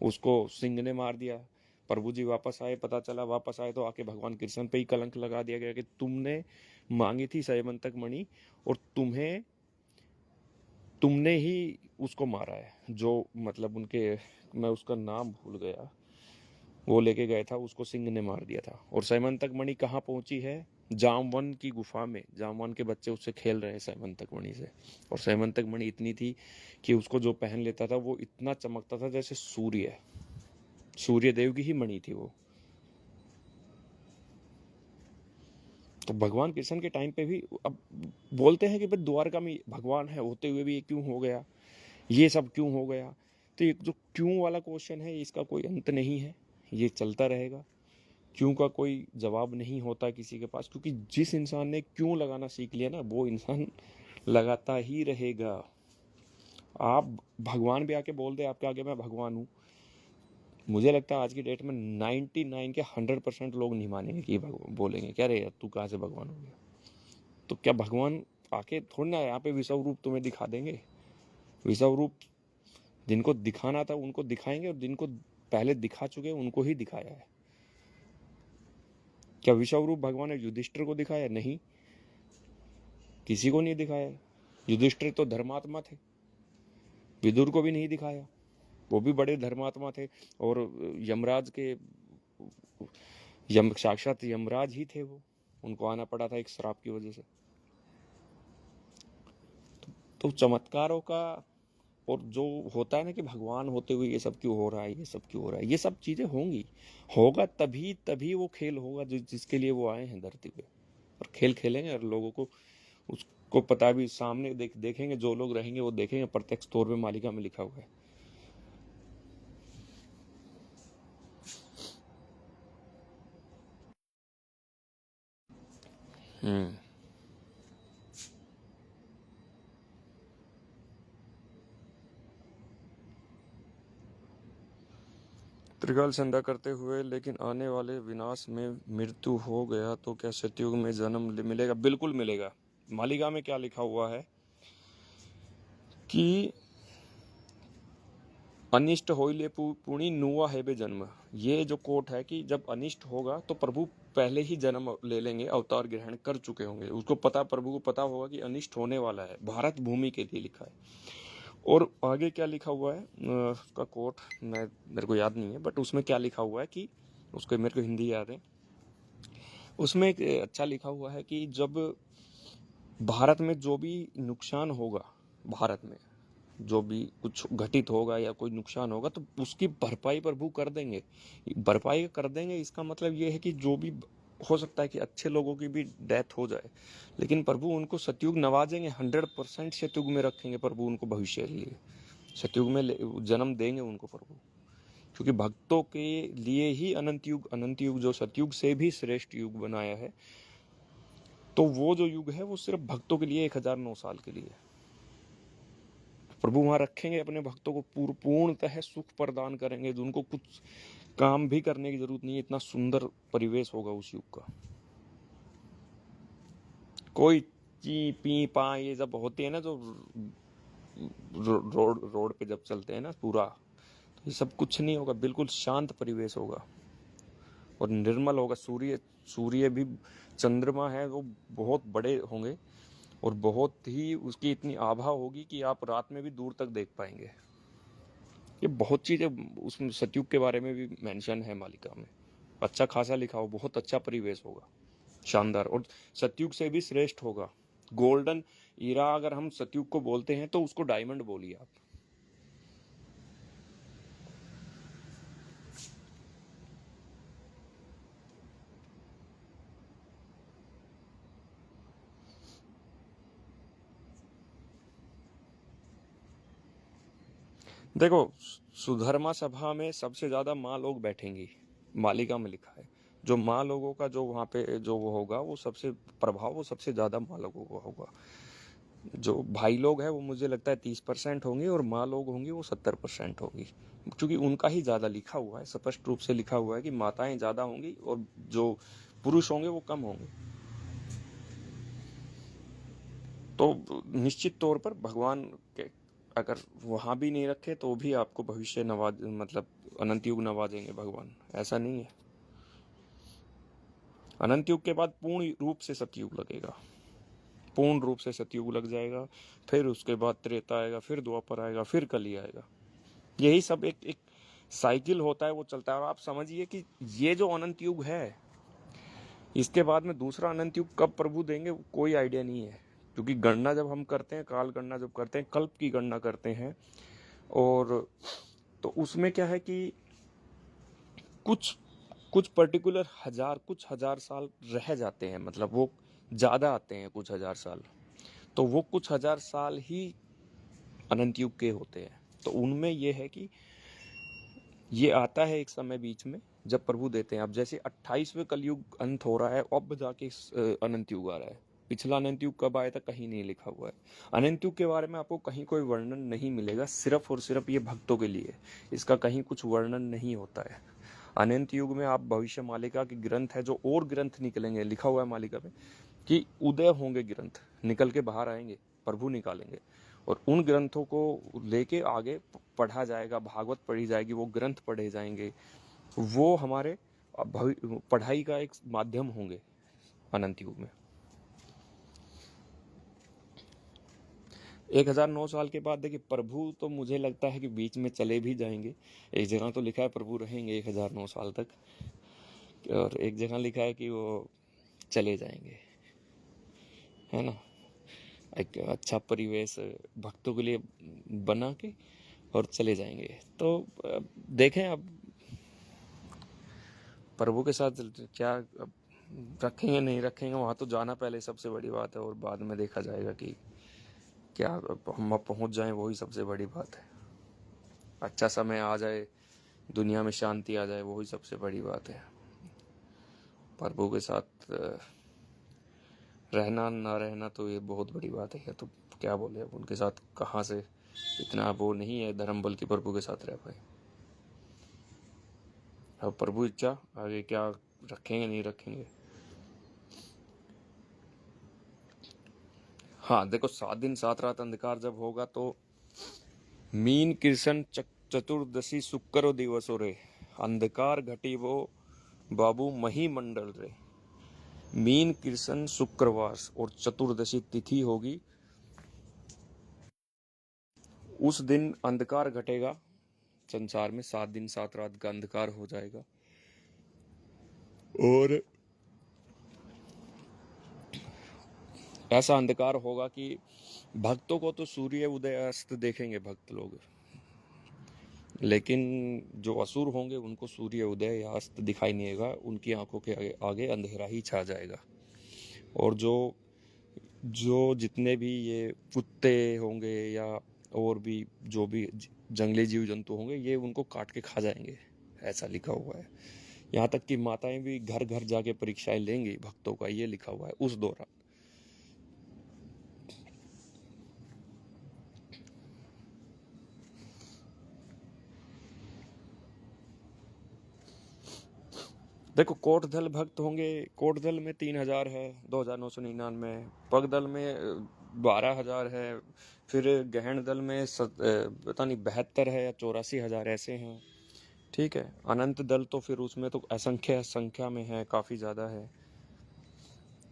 उसको सिंह ने मार दिया। प्रभु जी वापस आए, पता चला वापस आए तो आके भगवान कृष्ण पे ही कलंक लगा दिया गया कि तुमने मांगी थी सयमंतक मणि और तुमने ही उसको मारा है, जो मतलब उनके, मैं उसका नाम भूल गया, वो लेके गए था, उसको सिंह ने मार दिया था। और सैमंतक मणि कहाँ पहुंची है? जामवन की गुफा में। जामवन के बच्चे उससे खेल रहे हैं सैमंतक मणि से। और सैमंतक मणि इतनी थी कि उसको जो पहन लेता था वो इतना चमकता था जैसे सूर्य, सूर्य देव की ही मणि थी वो। तो भगवान कृष्ण के टाइम पे भी अब बोलते हैं कि भाई द्वारका में भगवान है होते हुए भी ये क्यों हो गया, ये सब क्यों हो गया। तो ये जो क्यों वाला क्वेश्चन है इसका कोई अंत नहीं है, ये चलता रहेगा। क्यों का कोई जवाब नहीं होता किसी के पास, क्योंकि जिस इंसान ने क्यों लगाना सीख लिया ना वो इंसान लगाता ही रहेगा। आप भगवान भी आके बोल दे आपके आगे मैं भगवान हूँ, मुझे लगता है आज की डेट में 99 के 100% लोग नहीं मानेंगे कि बोलेंगे क्या रे तू कहाँ से भगवान हो गया। तो क्या भगवान आके थोड़ी ना यहाँ पे विषव रूप तुम्हें दिखा देंगे? विषव रूप जिनको दिखाना था उनको दिखाएंगे, और जिनको पहले दिखा चुके उनको ही दिखाया है। क्या विषव रूप भगवान ने युधिष्ठिर को दिखाया? नहीं, किसी को नहीं दिखाया। युधिष्ठिर तो धर्मात्मा थे, विदुर को भी नहीं दिखाया, वो भी बड़े धर्मात्मा थे। और यमराज के साक्षात यमराज ही थे वो, उनको आना पड़ा था एक श्राप की वजह से। तो चमत्कारों का और जो होता है ना कि भगवान होते हुए ये सब क्यों हो रहा है, ये सब क्यों हो रहा है, ये सब चीजें होंगी, होगा तभी तभी वो खेल होगा जिसके लिए वो आए हैं धरती पे। और खेल खेलेंगे और लोगों को उसको पता भी सामने देखेंगे, जो लोग रहेंगे वो देखेंगे प्रत्यक्ष तौर पे मालिका में लिखा हुआ है। त्रिकाल संध्या करते हुए लेकिन आने वाले विनाश में मृत्यु हो गया तो क्या सतयुग में जन्म मिलेगा? बिल्कुल मिलेगा। मालिका में क्या लिखा हुआ है कि अनिष्ट होइले पुणी नुआ है बे जन्म। ये जो कोट है कि जब अनिष्ट होगा तो प्रभु पहले ही जन्म ले लेंगे, अवतार ग्रहण कर चुके होंगे, उसको पता, प्रभु को पता होगा कि अनिष्ट होने वाला है, भारत भूमि के लिए लिखा है। और आगे क्या लिखा हुआ है उसका कोट मेरे को याद नहीं है, बट उसमें क्या लिखा हुआ है कि उसको मेरे को हिंदी याद है, उसमें एक अच्छा लिखा हुआ है कि जब भारत में जो भी नुकसान होगा, भारत में जो भी कुछ घटित होगा या कोई नुकसान होगा तो उसकी भरपाई प्रभु कर देंगे। भरपाई कर देंगे इसका मतलब ये है कि जो भी हो सकता है कि अच्छे लोगों की भी डेथ हो जाए, लेकिन प्रभु उनको सतयुग नवाजेंगे, 100% सतयुग में रखेंगे प्रभु उनको, भविष्य के लिए सतयुग में जन्म देंगे उनको प्रभु। क्योंकि भक्तों के लिए ही अनंत युग जो सतयुग से भी श्रेष्ठ युग बनाया है, तो वो जो युग है वो सिर्फ भक्तों के लिए 1009 साल के लिए प्रभु वहां रखेंगे अपने भक्तों को, पूर्णतः सुख प्रदान करेंगे, जो उनको कुछ काम भी करने की जरूरत नहीं है, इतना सुंदर परिवेश होगा उस युग का। कोई ची पी पा ये जब होते हैं ना, जो रोड पे जब चलते हैं ना पूरा, तो ये सब कुछ नहीं होगा, बिल्कुल शांत परिवेश होगा और निर्मल होगा। सूर्य भी, चंद्रमा है वो बहुत बड़े होंगे और बहुत ही उसकी इतनी आभा होगी कि आप रात में भी दूर तक देख पाएंगे। ये बहुत चीजें उसमें सतयुग के बारे में भी मेंशन है मालिका में, अच्छा खासा लिखा हो, बहुत अच्छा परिवेश होगा, शानदार, और सतयुग से भी श्रेष्ठ होगा। गोल्डन ईरा अगर हम सतयुग को बोलते हैं तो उसको डायमंड बोलिए आप। देखो, सुधर्मा सभा में सबसे ज्यादा माँ लोग बैठेंगी, मालिका में लिखा है। जो माँ लोगों का जो वहां पे जो वो होगा, वो सबसे प्रभाव वो सबसे ज्यादा माँ लोगों का होगा। जो भाई लोग हैं वो मुझे लगता है 30% होंगे और माँ लोग होंगी वो 70% होगी, क्योंकि उनका ही ज्यादा लिखा हुआ है, स्पष्ट रूप से लिखा हुआ है कि माताएं ज्यादा होंगी और जो पुरुष होंगे वो कम होंगे। तो निश्चित तौर पर भगवान के अगर वहां भी नहीं रखे तो भी आपको भविष्य नवाज मतलब अनंत युग नवाजेंगे भगवान, ऐसा नहीं है। अनंत युग के बाद पूर्ण रूप से सतयुग लगेगा, पूर्ण रूप से सतयुग लग जाएगा, फिर उसके बाद त्रेता आएगा, फिर द्वापर आएगा, फिर कली आएगा। यही सब एक एक साइकिल होता है, वो चलता है। और आप समझिए कि ये जो अनंत युग है, इसके बाद में दूसरा अनंत युग कब प्रभु देंगे कोई आइडिया नहीं है, क्योंकि गणना जब हम करते हैं, काल गणना जब करते हैं, कल्प की गणना करते हैं, और तो उसमें क्या है कि कुछ कुछ पर्टिकुलर कुछ हजार साल रह जाते हैं, मतलब वो ज्यादा आते हैं कुछ हजार साल, तो वो कुछ हजार साल ही अनंत युग के होते हैं। तो उनमें ये है कि ये आता है एक समय बीच में जब प्रभु देते हैं। अब जैसे 28वें कलयुग अंत हो रहा है, अब जाके अनंत युग आ रहा है। पिछला अनंत युग कब आया था कहीं नहीं लिखा हुआ है। अनंत युग के बारे में आपको कहीं कोई वर्णन नहीं मिलेगा, सिर्फ और सिर्फ ये भक्तों के लिए, इसका कहीं कुछ वर्णन नहीं होता है। अनंत युग में आप भविष्य मालिका के ग्रंथ है, जो और ग्रंथ निकलेंगे, लिखा हुआ है मालिका में कि उदय होंगे ग्रंथ, निकल के बाहर आएंगे, प्रभु निकालेंगे, और उन ग्रंथों को लेके आगे पढ़ा जाएगा, भागवत पढ़ी जाएगी, वो ग्रंथ पढ़े जाएंगे, वो हमारे पढ़ाई का एक माध्यम होंगे अनंत युग में। 1009 साल के बाद देखिए प्रभु तो मुझे लगता है कि बीच में चले भी जाएंगे। एक जगह तो लिखा है प्रभु रहेंगे 1009 साल तक, और एक जगह लिखा है कि वो चले जाएंगे, है ना। एक अच्छा परिवेश भक्तों के लिए बना के और चले जाएंगे। तो देखें अब प्रभु के साथ क्या रखेंगे नहीं रखेंगे, वहाँ तो जाना पहले सबसे बड़ी बात है, और बाद में देखा जाएगा कि क्या हम पहुँच जाएं, वही सबसे बड़ी बात है। अच्छा समय आ जाए, दुनिया में शांति आ जाए, वही सबसे बड़ी बात है। प्रभु के साथ रहना ना रहना तो ये बहुत बड़ी बात है। तो क्या बोले, अब उनके साथ कहाँ से इतना वो नहीं है धर्म बल की प्रभु के साथ रह पाए। अब प्रभु इच्छा, आगे क्या रखेंगे नहीं रखेंगे। हाँ देखो, 7 दिन 7 रात अंधकार जब होगा तो मीन कृष्ण चतुर्दशी शुक्र दिवसो रे अंधकार घटी वो बाबू मही मंडल रे। मीन कृष्ण शुक्रवार और चतुर्दशी तिथि होगी, उस दिन अंधकार घटेगा संसार में। 7 दिन 7 रात का अंधकार हो जाएगा, और ऐसा अंधकार होगा कि भक्तों को तो सूर्य उदय अस्त देखेंगे भक्त लोग, लेकिन जो असुर होंगे उनको सूर्य उदय या अस्त दिखाई नहीं देगा, उनकी आंखों के आगे अंधेरा ही छा जाएगा। और जो जो जितने भी ये कुत्ते होंगे या और भी जो भी जंगली जीव जंतु होंगे, ये उनको काट के खा जाएंगे, ऐसा लिखा हुआ है। यहाँ तक कि माताएं भी घर घर जाके परीक्षाएं लेंगी भक्तों का, ये लिखा हुआ है उस दौरान। देखो, कोटदल भक्त होंगे, कोटदल में 3000 है, 2999। पगदल में 12,000 है, फिर गहन दल में पता नहीं 72 है या 84,000 ऐसे हैं। ठीक है, अनंत दल तो फिर उसमें तो असंख्य संख्या में है, काफी ज्यादा है।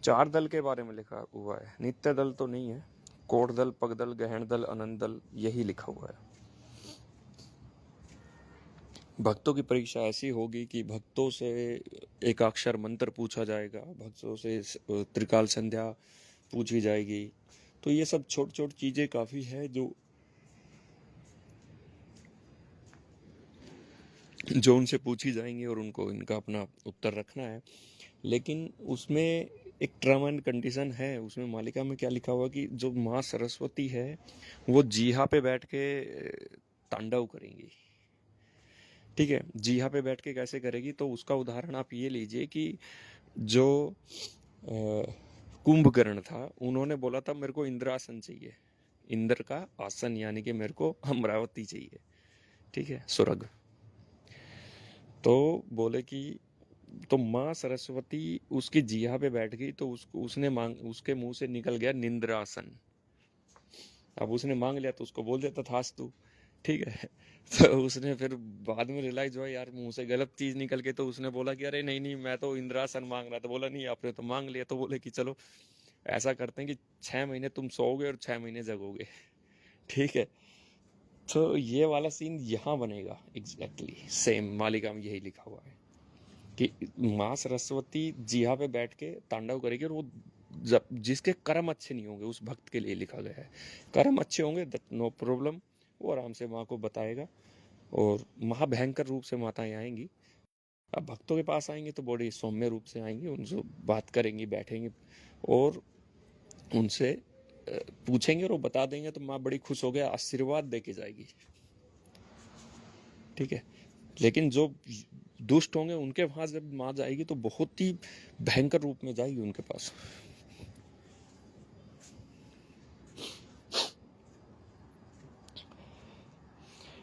4 दल के बारे में लिखा हुआ है, नित्य दल तो नहीं है। कोटदल, पगदल, गहन दल, अनंत दल, यही लिखा हुआ है। भक्तों की परीक्षा ऐसी होगी कि भक्तों से एकाक्षर मंत्र पूछा जाएगा, भक्तों से त्रिकाल संध्या पूछी जाएगी। तो ये सब छोटी छोटी चीजें काफी है जो उनसे पूछी जाएंगी, और उनको इनका अपना उत्तर रखना है। लेकिन उसमें एक टर्म एंड कंडीशन है, उसमें मालिका में क्या लिखा हुआ कि जो माँ सरस्वती है वो जीहा पे बैठ के तांडव करेंगी। ठीक है, जीहा पे बैठ के कैसे करेगी, तो उसका उदाहरण आप ये लीजिए कि जो कुंभकर्ण था, उन्होंने बोला था मेरे को इंद्रासन चाहिए, इंद्र का आसन, यानी कि मेरे को अमरावती चाहिए। ठीक है, स्वर्ग। तो बोले कि तो माँ सरस्वती उसकी जीहा पे बैठ गई, तो उसने उसके मुंह से निकल गया निंद्रासन। अब उसने मांग लिया तो उसको बोल देता थास्तु, ठीक है। तो उसने फिर बाद में रियलाइज हुआ यार मुंह से गलत चीज निकल के, तो उसने बोला कि अरे नहीं नहीं, मैं तो इंद्रासन मांग रहा था। बोला नहीं, आपने तो मांग लिया। तो बोले कि चलो ऐसा करते हैं कि 6 महीने तुम सोओगे और 6 महीने जगोगे। ठीक है। तो ये वाला सीन यहाँ बनेगा, एग्जैक्टली सेम मालिका में यही लिखा हुआ है कि माँ सरस्वती जिहा पे बैठ के तांडव करेगी, और वो जिसके कर्म अच्छे नहीं होंगे उस भक्त के लिए लिखा गया है। कर्म अच्छे होंगे नो प्रॉब्लम, वो आराम से माँ को बताएगा। और महाभयंकर रूप से माताएं आएंगी। अब भक्तों के पास आएंगे तो बड़े सौम्य रूप से आएंगी, उनसे बात करेंगी, बैठेंगी और उनसे पूछेंगे और वो बता देंगे, तो माँ बड़ी खुश हो गया आशीर्वाद दे के जाएगी। ठीक है। लेकिन जो दुष्ट होंगे उनके पास जब माँ जाएगी तो बहुत ही भयंकर रूप में जाएगी उनके पास।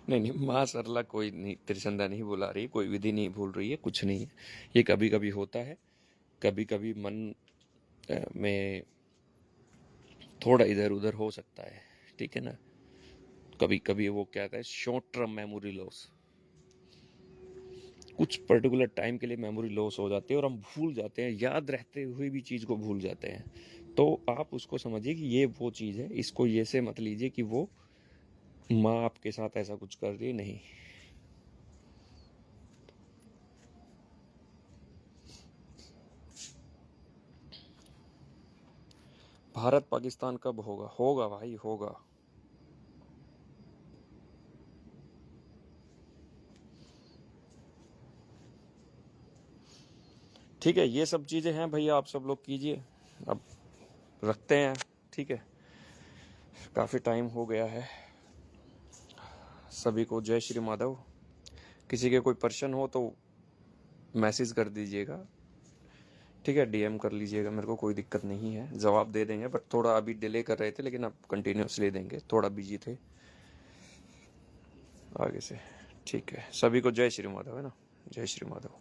नहीं नहीं, माँ सरला कोई नहीं, त्रिसंधा नहीं बुला रही, कोई विधि नहीं भूल रही है, कुछ नहीं है। ये कभी कभी होता है, कभी कभी मन में थोड़ा इधर उधर हो सकता है। ठीक है ना। कभी कभी वो क्या कहते हैं, शॉर्ट टर्म मेमोरी लॉस, कुछ पर्टिकुलर टाइम के लिए मेमोरी लॉस हो जाती है और हम भूल जाते हैं, याद रहते हुए भी चीज़ को भूल जाते हैं। तो आप उसको समझिए कि ये वो चीज़ है, इसको ये से मत लीजिए कि वो माँ आपके साथ ऐसा कुछ कर रही है, नहीं। भारत पाकिस्तान कब होगा? होगा भाई, होगा। ठीक है, ये सब चीज़ें हैं भैया, आप सब लोग कीजिए। अब रखते हैं। ठीक है, काफ़ी टाइम हो गया है। सभी को जय श्री माधव। किसी के कोई प्रश्न हो तो मैसेज कर दीजिएगा। ठीक है, डीएम कर लीजिएगा, मेरे को कोई दिक्कत नहीं है, जवाब दे देंगे। बट थोड़ा अभी डिले कर रहे थे, लेकिन अब कंटिन्यूसली देंगे, थोड़ा बिजी थे आगे से। ठीक है, सभी को जय श्री माधव, है ना। जय श्री माधव।